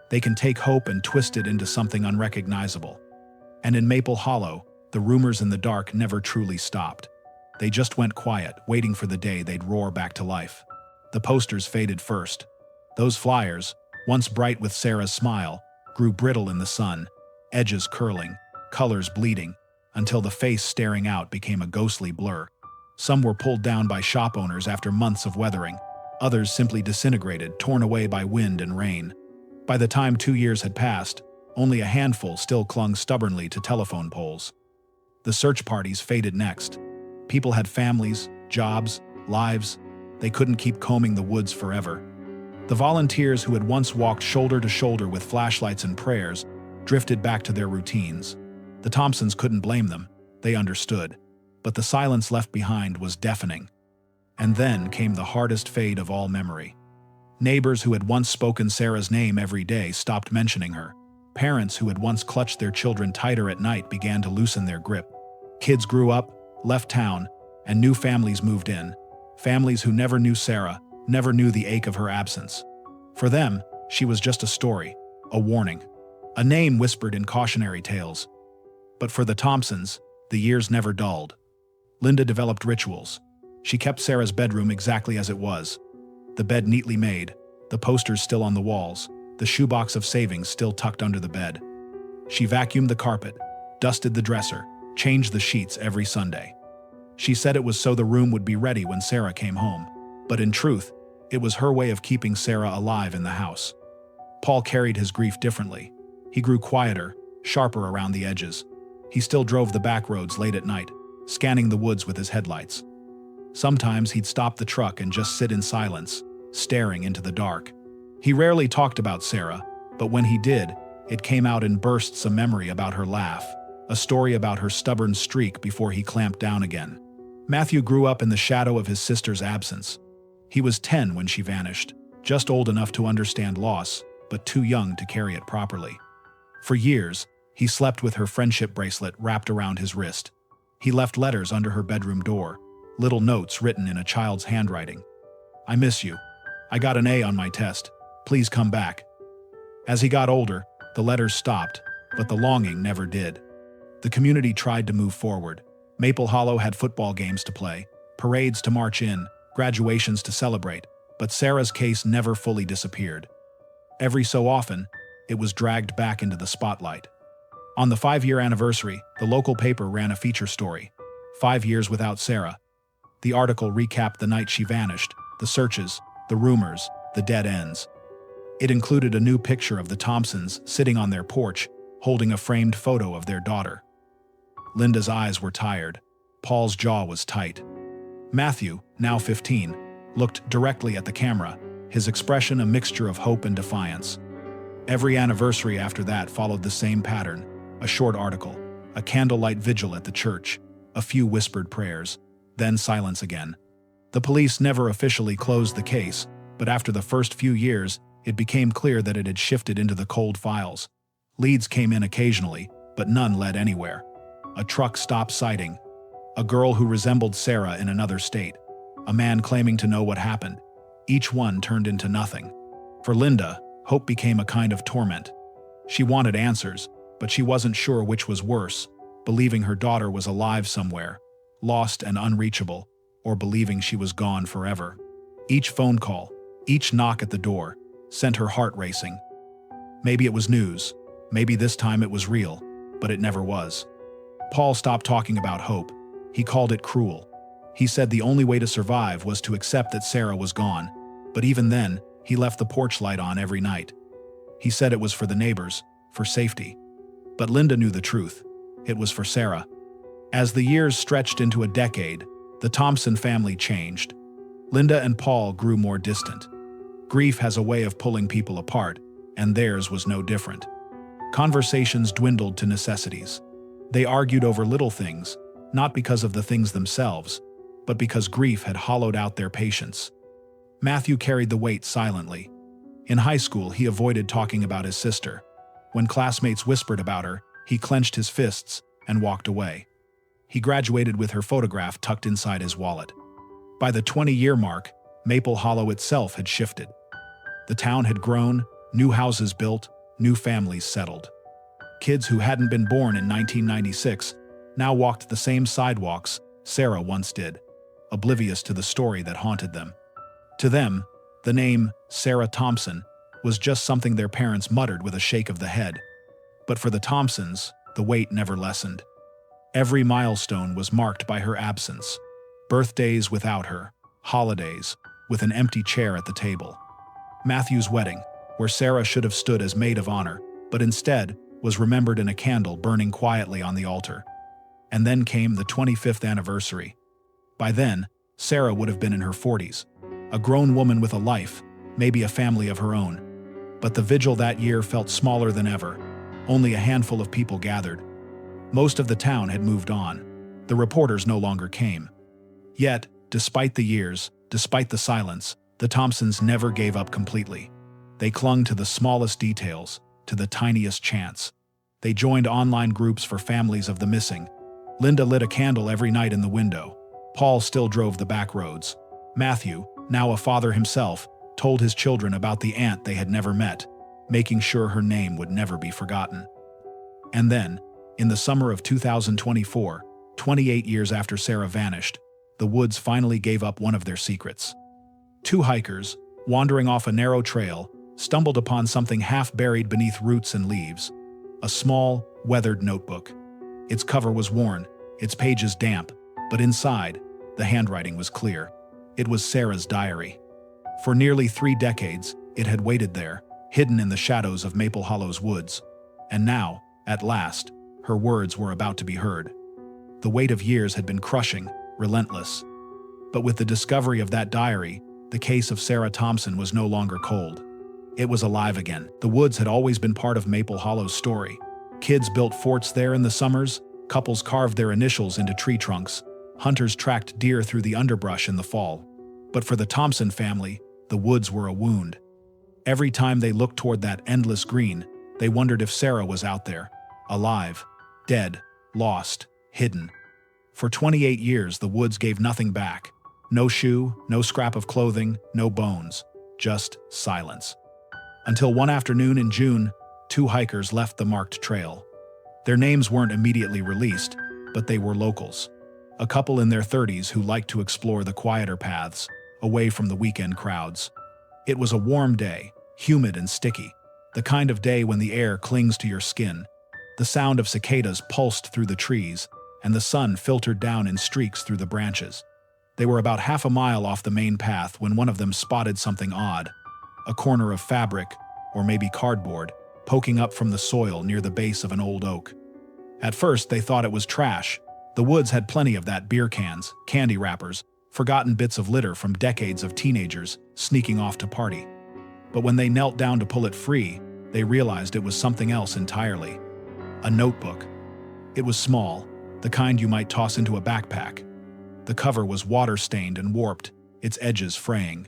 They can take hope and twist it into something unrecognizable. And in Maple Hollow, the rumors in the dark never truly stopped. They just went quiet, waiting for the day they'd roar back to life. The posters faded first. Those flyers, once bright with Sarah's smile, grew brittle in the sun, edges curling, colors bleeding, until the face staring out became a ghostly blur. Some were pulled down by shop owners after months of weathering. Others simply disintegrated, torn away by wind and rain. By the time 2 years had passed, only a handful still clung stubbornly to telephone poles. The search parties faded next. People had families, jobs, lives. They couldn't keep combing the woods forever. The volunteers who had once walked shoulder to shoulder with flashlights and prayers drifted back to their routines. The Thompsons couldn't blame them. They understood. But the silence left behind was deafening. And then came the hardest fade of all memory. Neighbors who had once spoken Sarah's name every day stopped mentioning her. Parents who had once clutched their children tighter at night began to loosen their grip. Kids grew up, left town, and new families moved in. Families who never knew Sarah, never knew the ache of her absence. For them, she was just a story, a warning, a name whispered in cautionary tales. But for the Thompsons, the years never dulled. Linda developed rituals. She kept Sarah's bedroom exactly as it was. The bed neatly made, the posters still on the walls, the shoebox of savings still tucked under the bed. She vacuumed the carpet, dusted the dresser, changed the sheets every Sunday. She said it was so the room would be ready when Sarah came home. But in truth, it was her way of keeping Sarah alive in the house. Paul carried his grief differently. He grew quieter, sharper around the edges. He still drove the back roads late at night, scanning the woods with his headlights. Sometimes he'd stop the truck and just sit in silence, staring into the dark. He rarely talked about Sarah, but when he did, it came out in bursts: a memory about her laugh, a story about her stubborn streak before he clamped down again. Matthew grew up in the shadow of his sister's absence. He was 10 when she vanished, just old enough to understand loss, but too young to carry it properly. For years, he slept with her friendship bracelet wrapped around his wrist. He left letters under her bedroom door, little notes written in a child's handwriting. "I miss you. I got an A on my test. Please come back." As he got older, the letters stopped, but the longing never did. The community tried to move forward. Maple Hollow had football games to play, parades to march in, graduations to celebrate, but Sarah's case never fully disappeared. Every so often, it was dragged back into the spotlight. On the 5-year anniversary, the local paper ran a feature story, 5 years without Sarah. The article recapped the night she vanished, the searches, the rumors, the dead ends. It included a new picture of the Thompsons sitting on their porch, holding a framed photo of their daughter. Linda's eyes were tired. Paul's jaw was tight. Matthew, now 15, looked directly at the camera, his expression a mixture of hope and defiance. Every anniversary after that followed the same pattern: a short article, a candlelight vigil at the church, a few whispered prayers, then silence again. The police never officially closed the case, but after the first few years, it became clear that it had shifted into the cold files. Leads came in occasionally, but none led anywhere. A truck stop sighting, a girl who resembled Sarah in another state, a man claiming to know what happened. Each one turned into nothing. For Linda, hope became a kind of torment. She wanted answers, but she wasn't sure which was worse: believing her daughter was alive somewhere, lost and unreachable, or believing she was gone forever. Each phone call, each knock at the door, sent her heart racing. Maybe it was news, maybe this time it was real, but it never was. Paul stopped talking about hope. He called it cruel. He said the only way to survive was to accept that Sarah was gone, but even then, he left the porch light on every night. He said it was for the neighbors, for safety. But Linda knew the truth. It was for Sarah. As the years stretched into a decade, the Thompson family changed. Linda and Paul grew more distant. Grief has a way of pulling people apart, and theirs was no different. Conversations dwindled to necessities. They argued over little things, not because of the things themselves, but because grief had hollowed out their patience. Matthew carried the weight silently. In high school, he avoided talking about his sister. When classmates whispered about her, he clenched his fists and walked away. He graduated with her photograph tucked inside his wallet. By the 20-year mark, Maple Hollow itself had shifted. The town had grown, new houses built, new families settled. Kids who hadn't been born in 1996 now walked the same sidewalks Sarah once did, oblivious to the story that haunted them. To them, the name Sarah Thompson was just something their parents muttered with a shake of the head. But for the Thompsons, the weight never lessened. Every milestone was marked by her absence. Birthdays without her, holidays with an empty chair at the table. Matthew's wedding, where Sarah should have stood as maid of honor, but instead was remembered in a candle burning quietly on the altar. And then came the 25th anniversary. By then, Sarah would have been in her 40s, a grown woman with a life, maybe a family of her own. But the vigil that year felt smaller than ever. Only a handful of people gathered. Most of the town had moved on. The reporters no longer came. Yet, despite the years, despite the silence, the Thompsons never gave up completely. They clung to the smallest details, to the tiniest chance. They joined online groups for families of the missing. Linda lit a candle every night in the window. Paul still drove the back roads. Matthew, now a father himself, told his children about the aunt they had never met, making sure her name would never be forgotten. And then, in the summer of 2024, 28 years after Sarah vanished, the woods finally gave up one of their secrets. Two hikers, wandering off a narrow trail, stumbled upon something half buried beneath roots and leaves: a small, weathered notebook. Its cover was worn, its pages damp, but inside, the handwriting was clear. It was Sarah's diary. For nearly 3 decades, it had waited there, hidden in the shadows of Maple Hollow's woods. And now, at last, her words were about to be heard. The weight of years had been crushing, relentless. But with the discovery of that diary, the case of Sarah Thompson was no longer cold. It was alive again. The woods had always been part of Maple Hollow's story. Kids built forts there in the summers, couples carved their initials into tree trunks, hunters tracked deer through the underbrush in the fall. But for the Thompson family, the woods were a wound. Every time they looked toward that endless green, they wondered if Sarah was out there, alive, dead, lost, hidden. For 28 years, the woods gave nothing back. No shoe, no scrap of clothing, no bones, just silence. Until one afternoon in June, 2 hikers left the marked trail. Their names weren't immediately released, but they were locals. A couple in their 30s who liked to explore the quieter paths, away from the weekend crowds. It was a warm day, humid and sticky, the kind of day when the air clings to your skin. The sound of cicadas pulsed through the trees, and the sun filtered down in streaks through the branches. They were about half a mile off the main path when one of them spotted something odd: a corner of fabric, or maybe cardboard, poking up from the soil near the base of an old oak. At first, they thought it was trash, The woods had plenty of that: beer cans, candy wrappers, forgotten bits of litter from decades of teenagers sneaking off to party. But when they knelt down to pull it free, they realized it was something else entirely. A notebook. It was small, the kind you might toss into a backpack. The cover was water-stained and warped, its edges fraying.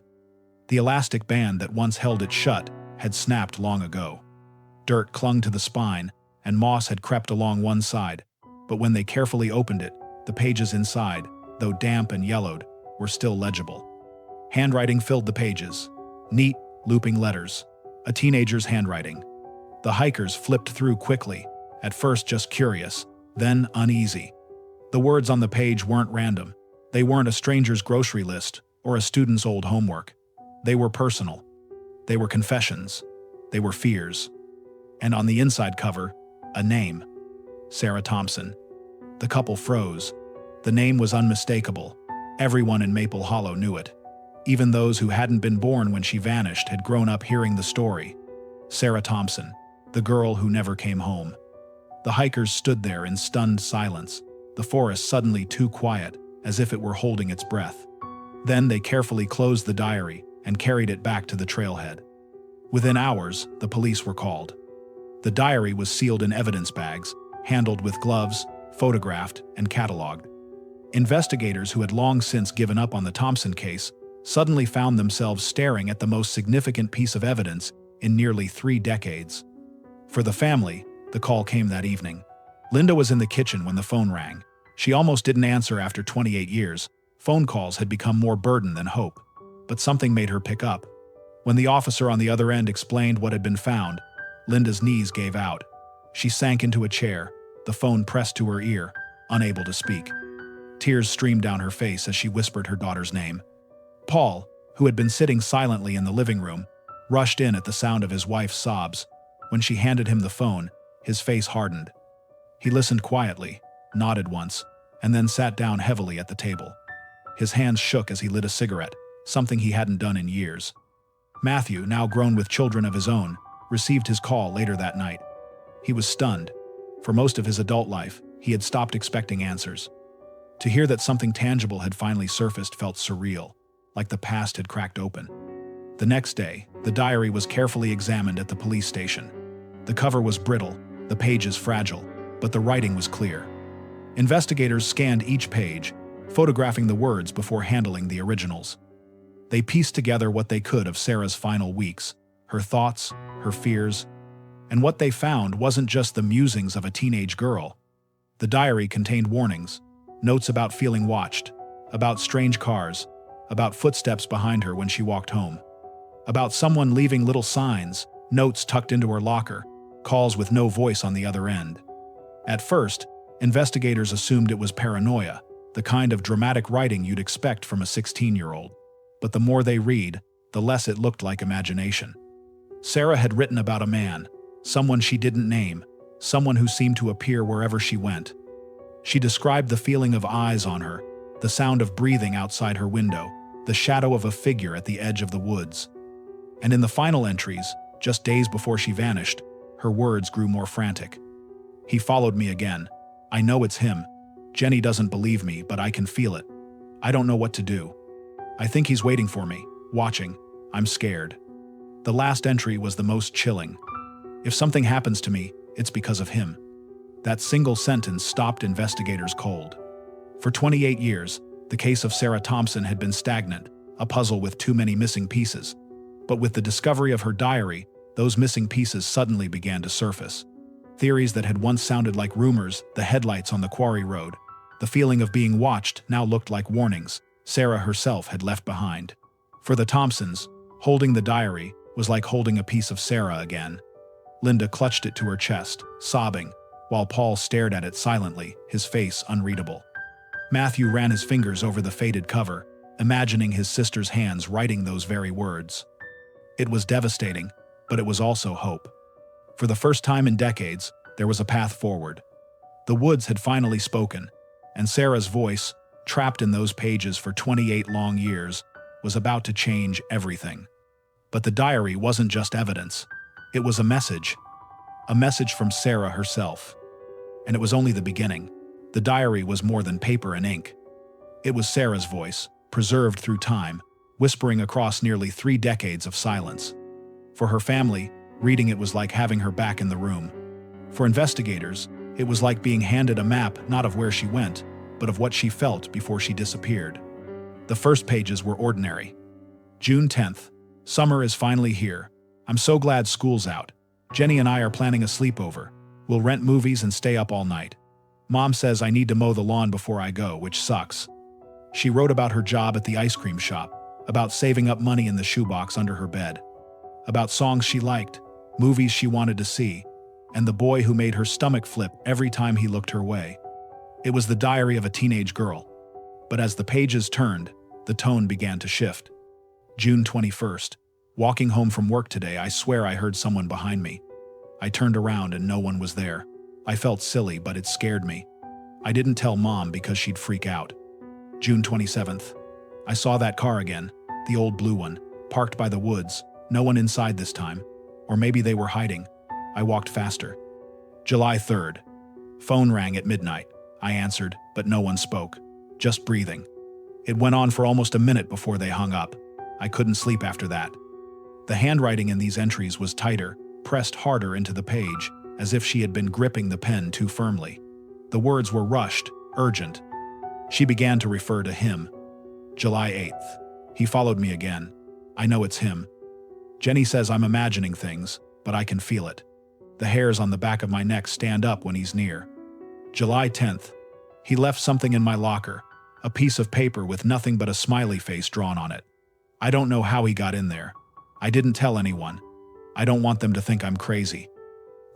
The elastic band that once held it shut had snapped long ago. Dirt clung to the spine, and moss had crept along one side, but when they carefully opened it, the pages inside, though damp and yellowed, were still legible. Handwriting filled the pages. Neat, looping letters. A teenager's handwriting. The hikers flipped through quickly, at first just curious, then uneasy. The words on the page weren't random. They weren't a stranger's grocery list or a student's old homework. They were personal. They were confessions. They were fears. And on the inside cover, a name. Sarah Thompson. The couple froze. The name was unmistakable. Everyone in Maple Hollow knew it. Even those who hadn't been born when she vanished had grown up hearing the story. Sarah Thompson, the girl who never came home. The hikers stood there in stunned silence, the forest suddenly too quiet, as if it were holding its breath. Then they carefully closed the diary and carried it back to the trailhead. Within hours, the police were called. The diary was sealed in evidence bags, handled with gloves, photographed, and cataloged. Investigators who had long since given up on the Thompson case suddenly found themselves staring at the most significant piece of evidence in nearly 3 decades. For the family, the call came that evening. Linda was in the kitchen when the phone rang. She almost didn't answer after 28 years. Phone calls had become more burden than hope. But something made her pick up. When the officer on the other end explained what had been found, Linda's knees gave out. She sank into a chair, the phone pressed to her ear, unable to speak. Tears streamed down her face as she whispered her daughter's name. Paul, who had been sitting silently in the living room, rushed in at the sound of his wife's sobs. When she handed him the phone, his face hardened. He listened quietly, nodded once, and then sat down heavily at the table. His hands shook as he lit a cigarette, something he hadn't done in years. Matthew, now grown with children of his own, received his call later that night. He was stunned. For most of his adult life, he had stopped expecting answers. To hear that something tangible had finally surfaced felt surreal, like the past had cracked open. The next day, the diary was carefully examined at the police station. The cover was brittle, the pages fragile, but the writing was clear. Investigators scanned each page, photographing the words before handling the originals. They pieced together what they could of Sarah's final weeks, her thoughts, her fears, and what they found wasn't just the musings of a teenage girl. The diary contained warnings, notes about feeling watched, about strange cars, about footsteps behind her when she walked home, about someone leaving little signs, notes tucked into her locker, calls with no voice on the other end. At first, investigators assumed it was paranoia, the kind of dramatic writing you'd expect from a 16-year-old. But the more they read, the less it looked like imagination. Sarah had written about a man, someone she didn't name, someone who seemed to appear wherever she went. She described the feeling of eyes on her, the sound of breathing outside her window, the shadow of a figure at the edge of the woods. And in the final entries, just days before she vanished, her words grew more frantic. He followed me again. I know it's him. Jenny doesn't believe me, but I can feel it. I don't know what to do. I think he's waiting for me, watching. I'm scared. The last entry was the most chilling. If something happens to me, it's because of him. That single sentence stopped investigators cold. For 28 years, the case of Sarah Thompson had been stagnant, a puzzle with too many missing pieces. But with the discovery of her diary, those missing pieces suddenly began to surface. Theories that had once sounded like rumors, the headlights on the quarry road, the feeling of being watched now looked like warnings Sarah herself had left behind. For the Thompsons, holding the diary was like holding a piece of Sarah again. Linda clutched it to her chest, sobbing, while Paul stared at it silently, his face unreadable. Matthew ran his fingers over the faded cover, imagining his sister's hands writing those very words. It was devastating, but it was also hope. For the first time in decades, there was a path forward. The woods had finally spoken, and Sarah's voice, trapped in those pages for 28 long years, was about to change everything. But the diary wasn't just evidence. It was a message from Sarah herself. And it was only the beginning. The diary was more than paper and ink. It was Sarah's voice, preserved through time, whispering across nearly 3 decades of silence. For her family, reading it was like having her back in the room. For investigators, it was like being handed a map not of where she went, but of what she felt before she disappeared. The first pages were ordinary. June 10th. Summer is finally here. I'm so glad school's out. Jenny and I are planning a sleepover. We'll rent movies and stay up all night. Mom says I need to mow the lawn before I go, which sucks. She wrote about her job at the ice cream shop, about saving up money in the shoebox under her bed, about songs she liked, movies she wanted to see, and the boy who made her stomach flip every time he looked her way. It was the diary of a teenage girl. But as the pages turned, the tone began to shift. June 21st. Walking home from work today, I swear I heard someone behind me. I turned around and no one was there. I felt silly, but it scared me. I didn't tell Mom because she'd freak out. June 27th. I saw that car again, the old blue one, parked by the woods, no one inside this time. Or maybe they were hiding. I walked faster. July 3rd. Phone rang at midnight. I answered, but no one spoke, just breathing. It went on for almost a minute before they hung up. I couldn't sleep after that. The handwriting in these entries was tighter, pressed harder into the page, as if she had been gripping the pen too firmly. The words were rushed, urgent. She began to refer to him. July 8th. He followed me again. I know it's him. Jenny says I'm imagining things, but I can feel it. The hairs on the back of my neck stand up when he's near. July 10th. He left something in my locker, a piece of paper with nothing but a smiley face drawn on it. I don't know how he got in there. I didn't tell anyone. I don't want them to think I'm crazy.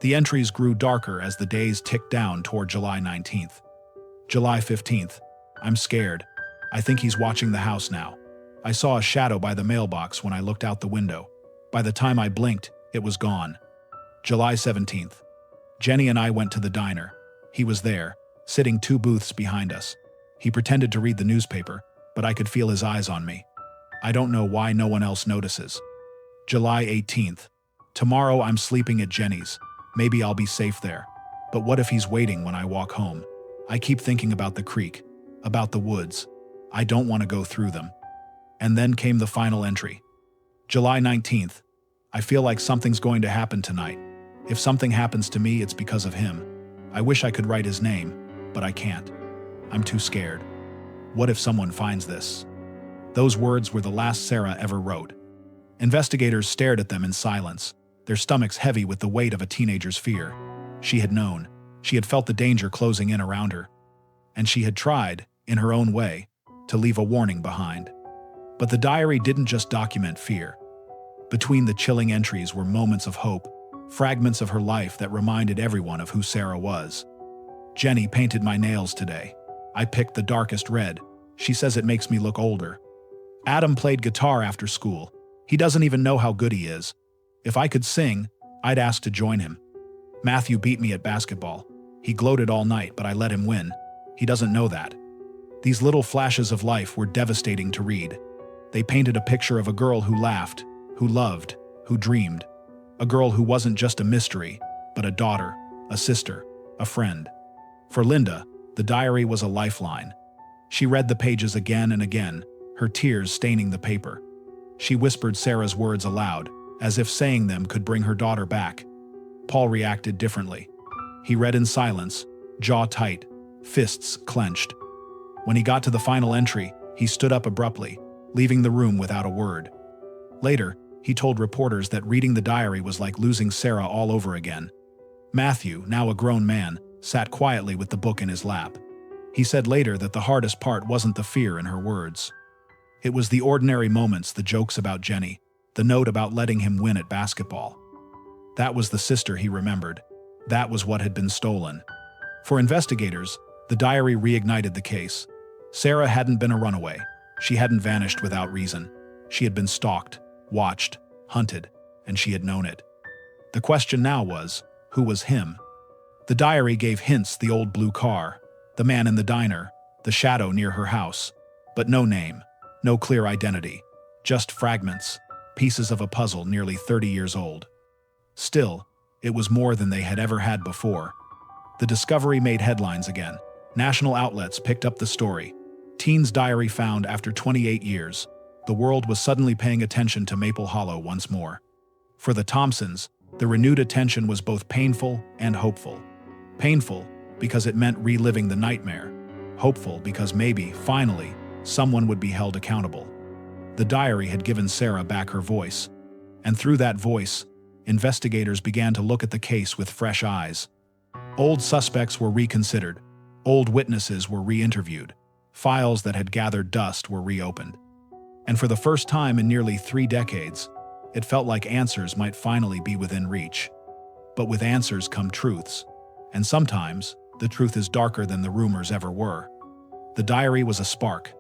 The entries grew darker as the days ticked down toward July 19th. July 15th. I'm scared. I think he's watching the house now. I saw a shadow by the mailbox when I looked out the window. By the time I blinked, it was gone. July 17th. Jenny and I went to the diner. He was there, sitting 2 booths behind us. He pretended to read the newspaper, but I could feel his eyes on me. I don't know why no one else notices. July 18th. Tomorrow I'm sleeping at Jenny's. Maybe I'll be safe there. But what if he's waiting when I walk home? I keep thinking about the creek, about the woods. I don't want to go through them. And then came the final entry. July 19th. I feel like something's going to happen tonight. If something happens to me, it's because of him. I wish I could write his name, but I can't. I'm too scared. What if someone finds this? Those words were the last Sarah ever wrote. Investigators stared at them in silence, their stomachs heavy with the weight of a teenager's fear. She had known. She had felt the danger closing in around her. And she had tried, in her own way, to leave a warning behind. But the diary didn't just document fear. Between the chilling entries were moments of hope, fragments of her life that reminded everyone of who Sarah was. Jenny painted my nails today. I picked the darkest red. She says it makes me look older. Adam played guitar after school. He doesn't even know how good he is. If I could sing, I'd ask to join him. Matthew beat me at basketball. He gloated all night, but I let him win. He doesn't know that. These little flashes of life were devastating to read. They painted a picture of a girl who laughed, who loved, who dreamed. A girl who wasn't just a mystery, but a daughter, a sister, a friend. For Linda, the diary was a lifeline. She read the pages again and again, her tears staining the paper. She whispered Sarah's words aloud, as if saying them could bring her daughter back. Paul reacted differently. He read in silence, jaw tight, fists clenched. When he got to the final entry, he stood up abruptly, leaving the room without a word. Later, he told reporters that reading the diary was like losing Sarah all over again. Matthew, now a grown man, sat quietly with the book in his lap. He said later that the hardest part wasn't the fear in her words. It was the ordinary moments, the jokes about Jenny, the note about letting him win at basketball. That was the sister he remembered. That was what had been stolen. For investigators, the diary reignited the case. Sarah hadn't been a runaway. She hadn't vanished without reason. She had been stalked, watched, hunted, and she had known it. The question now was, who was him? The diary gave hints: the old blue car, the man in the diner, the shadow near her house, but no name, no clear identity, just fragments, pieces of a puzzle nearly 30 years old. Still, it was more than they had ever had before. The discovery made headlines again, National outlets picked up the story. Teen's diary found after 28 years. The world was suddenly paying attention to Maple Hollow once more. For the Thompsons, the renewed attention was both painful and hopeful. Painful because it meant reliving the nightmare. Hopeful because maybe, finally, someone would be held accountable. The diary had given Sarah back her voice. And through that voice, investigators began to look at the case with fresh eyes. Old suspects were reconsidered. Old witnesses were re-interviewed. Files that had gathered dust were reopened. And for the first time in nearly 3 decades, it felt like answers might finally be within reach. But with answers come truths. And sometimes, the truth is darker than the rumors ever were. The diary was a spark.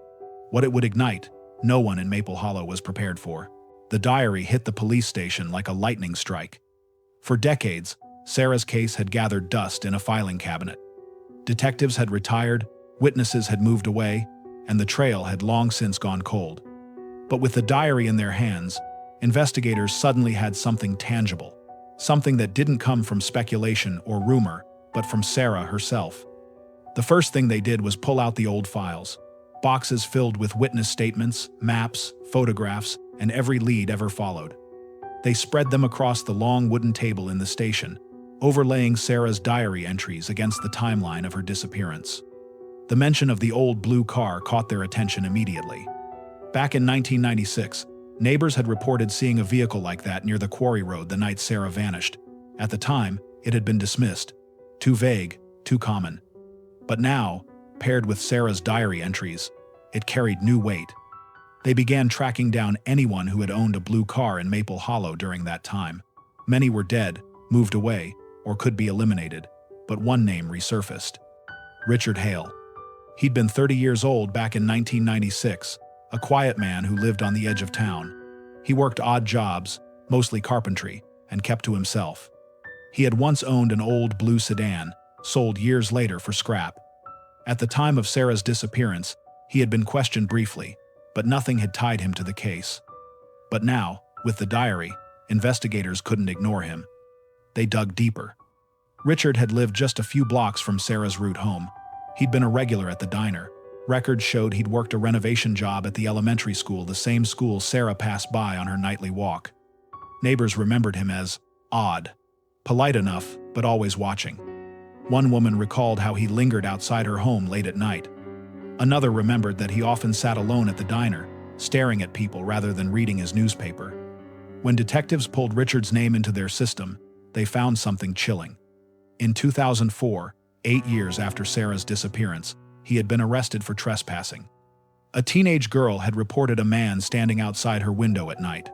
What it would ignite, no one in Maple Hollow was prepared for. The diary hit the police station like a lightning strike. For decades, Sarah's case had gathered dust in a filing cabinet. Detectives had retired, witnesses had moved away, and the trail had long since gone cold. But with the diary in their hands, investigators suddenly had something tangible, something that didn't come from speculation or rumor, but from Sarah herself. The first thing they did was pull out the old files, boxes filled with witness statements, maps, photographs, and every lead ever followed. They spread them across the long wooden table in the station, overlaying Sarah's diary entries against the timeline of her disappearance. The mention of the old blue car caught their attention immediately. Back in 1996, neighbors had reported seeing a vehicle like that near the quarry road the night Sarah vanished. At the time, it had been dismissed. Too vague, too common. But now, paired with Sarah's diary entries, it carried new weight. They began tracking down anyone who had owned a blue car in Maple Hollow during that time. Many were dead, moved away, or could be eliminated, but one name resurfaced. Richard Hale. He'd been 30 years old back in 1996, a quiet man who lived on the edge of town. He worked odd jobs, mostly carpentry, and kept to himself. He had once owned an old blue sedan, sold years later for scrap. At the time of Sarah's disappearance, he had been questioned briefly, but nothing had tied him to the case. But now, with the diary, investigators couldn't ignore him. They dug deeper. Richard had lived just a few blocks from Sarah's route home. He'd been a regular at the diner. Records showed he'd worked a renovation job at the elementary school, the same school Sarah passed by on her nightly walk. Neighbors remembered him as odd, polite enough, but always watching. One woman recalled how he lingered outside her home late at night. Another remembered that he often sat alone at the diner, staring at people rather than reading his newspaper. When detectives pulled Richard's name into their system, they found something chilling. In 2004, 8 years after Sarah's disappearance, he had been arrested for trespassing. A teenage girl had reported a man standing outside her window at night.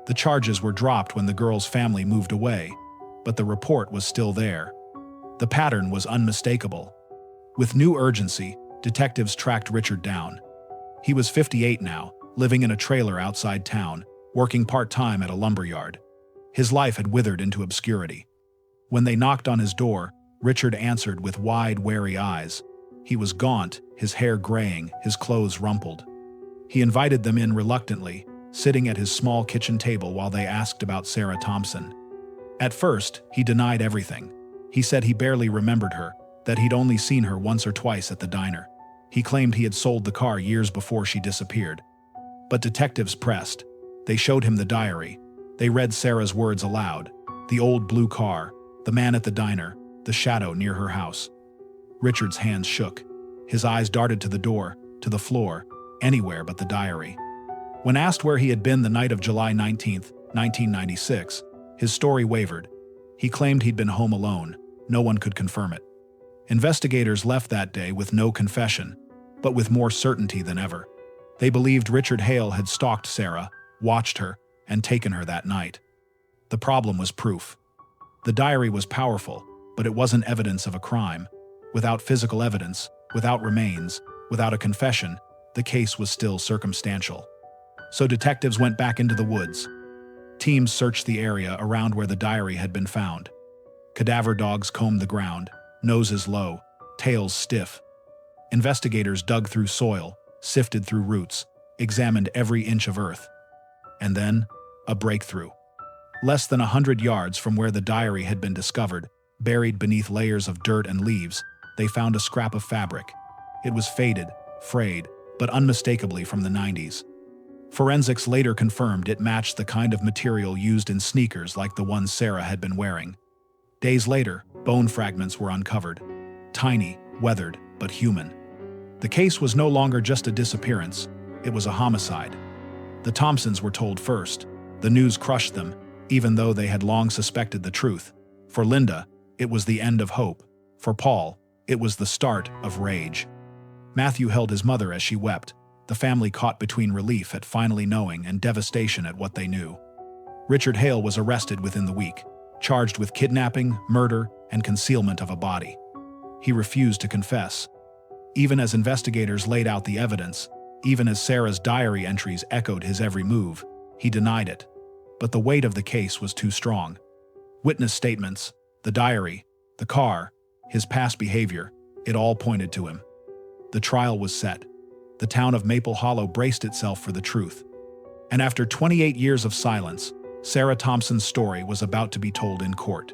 The charges were dropped when the girl's family moved away, but the report was still there. The pattern was unmistakable. With new urgency, detectives tracked Richard down. He was 58 now, living in a trailer outside town, working part-time at a lumberyard. His life had withered into obscurity. When they knocked on his door, Richard answered with wide, wary eyes. He was gaunt, his hair graying, his clothes rumpled. He invited them in reluctantly, sitting at his small kitchen table while they asked about Sarah Thompson. At first, he denied everything. He said he barely remembered her, that he'd only seen her once or twice at the diner. He claimed he had sold the car years before she disappeared. But detectives pressed. They showed him the diary. They read Sarah's words aloud. The old blue car, the man at the diner, the shadow near her house. Richard's hands shook. His eyes darted to the door, to the floor, anywhere but the diary. When asked where he had been the night of July 19, 1996, his story wavered. He claimed he'd been home alone. No one could confirm it. Investigators left that day with no confession, but with more certainty than ever. They believed Richard Hale had stalked Sarah, watched her, and taken her that night. The problem was proof. The diary was powerful, but it wasn't evidence of a crime. Without physical evidence, without remains, without a confession, the case was still circumstantial. So detectives went back into the woods. Teams searched the area around where the diary had been found. Cadaver dogs combed the ground, noses low, tails stiff. Investigators dug through soil, sifted through roots, examined every inch of earth. And then, a breakthrough. Less than 100 yards from where the diary had been discovered, buried beneath layers of dirt and leaves, they found a scrap of fabric. It was faded, frayed, but unmistakably from the 90s. Forensics later confirmed it matched the kind of material used in sneakers like the ones Sarah had been wearing. Days later, bone fragments were uncovered. Tiny, weathered, but human. The case was no longer just a disappearance, it was a homicide. The Thompsons were told first. The news crushed them, even though they had long suspected the truth. For Linda, it was the end of hope. For Paul, it was the start of rage. Matthew held his mother as she wept, the family caught between relief at finally knowing and devastation at what they knew. Richard Hale was arrested within the week, charged with kidnapping, murder, and concealment of a body. He refused to confess. Even as investigators laid out the evidence, even as Sarah's diary entries echoed his every move, he denied it. But the weight of the case was too strong. Witness statements, the diary, the car, his past behavior, it all pointed to him. The trial was set. The town of Maple Hollow braced itself for the truth. And after 28 years of silence, Sarah Thompson's story was about to be told in court.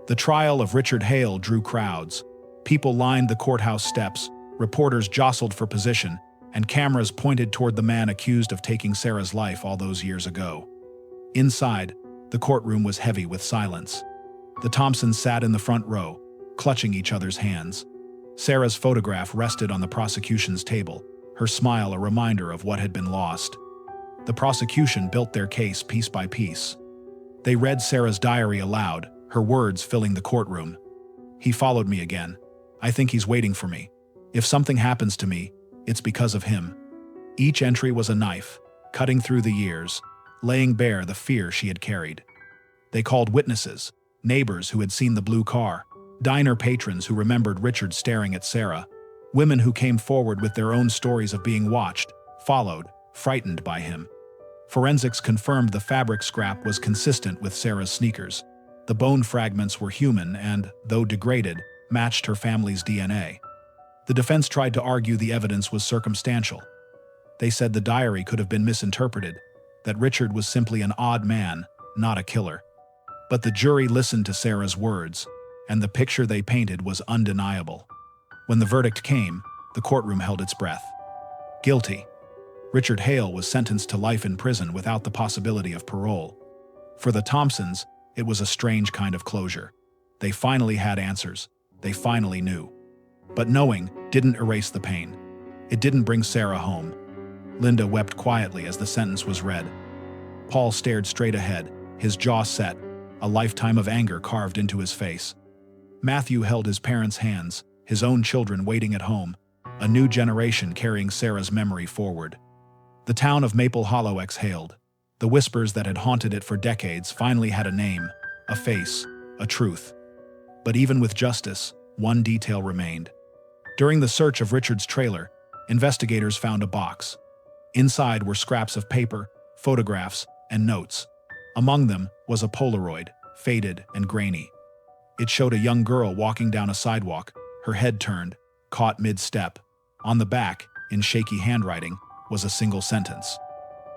The trial of Richard Hale drew crowds. People lined the courthouse steps, reporters jostled for position, and cameras pointed toward the man accused of taking Sarah's life all those years ago. Inside, the courtroom was heavy with silence. The Thompsons sat in the front row, clutching each other's hands. Sarah's photograph rested on the prosecution's table, her smile a reminder of what had been lost. The prosecution built their case piece by piece. They read Sarah's diary aloud, her words filling the courtroom. "He followed me again. I think he's waiting for me. If something happens to me, it's because of him." Each entry was a knife, cutting through the years, laying bare the fear she had carried. They called witnesses, neighbors who had seen the blue car, diner patrons who remembered Richard staring at Sarah, women who came forward with their own stories of being watched, followed, frightened by him. Forensics confirmed the fabric scrap was consistent with Sarah's sneakers. The bone fragments were human and, though degraded, matched her family's DNA. The defense tried to argue the evidence was circumstantial. They said the diary could have been misinterpreted, that Richard was simply an odd man, not a killer. But the jury listened to Sarah's words, and the picture they painted was undeniable. When the verdict came, the courtroom held its breath. Guilty. Richard Hale was sentenced to life in prison without the possibility of parole. For the Thompsons, it was a strange kind of closure. They finally had answers. They finally knew. But knowing didn't erase the pain. It didn't bring Sarah home. Linda wept quietly as the sentence was read. Paul stared straight ahead, his jaw set, a lifetime of anger carved into his face. Matthew held his parents' hands, his own children waiting at home, a new generation carrying Sarah's memory forward. The town of Maple Hollow exhaled. The whispers that had haunted it for decades finally had a name, a face, a truth. But even with justice, one detail remained. During the search of Richard's trailer, investigators found a box. Inside were scraps of paper, photographs, and notes. Among them was a Polaroid, faded and grainy. It showed a young girl walking down a sidewalk, her head turned, caught mid-step. On the back, in shaky handwriting, was a single sentence.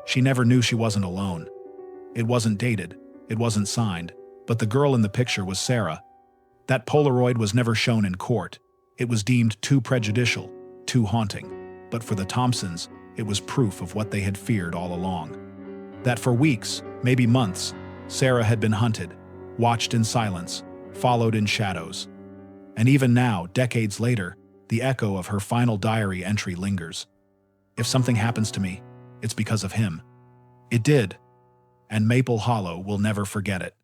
She never knew she wasn't alone. It wasn't dated, it wasn't signed, but the girl in the picture was Sarah. That Polaroid was never shown in court. It was deemed too prejudicial, too haunting. But for the Thompsons, it was proof of what they had feared all along. That for weeks, maybe months, Sarah had been hunted, watched in silence, followed in shadows. And even now, decades later, the echo of her final diary entry lingers. "If something happens to me, it's because of him." It did, and Maple Hollow will never forget it.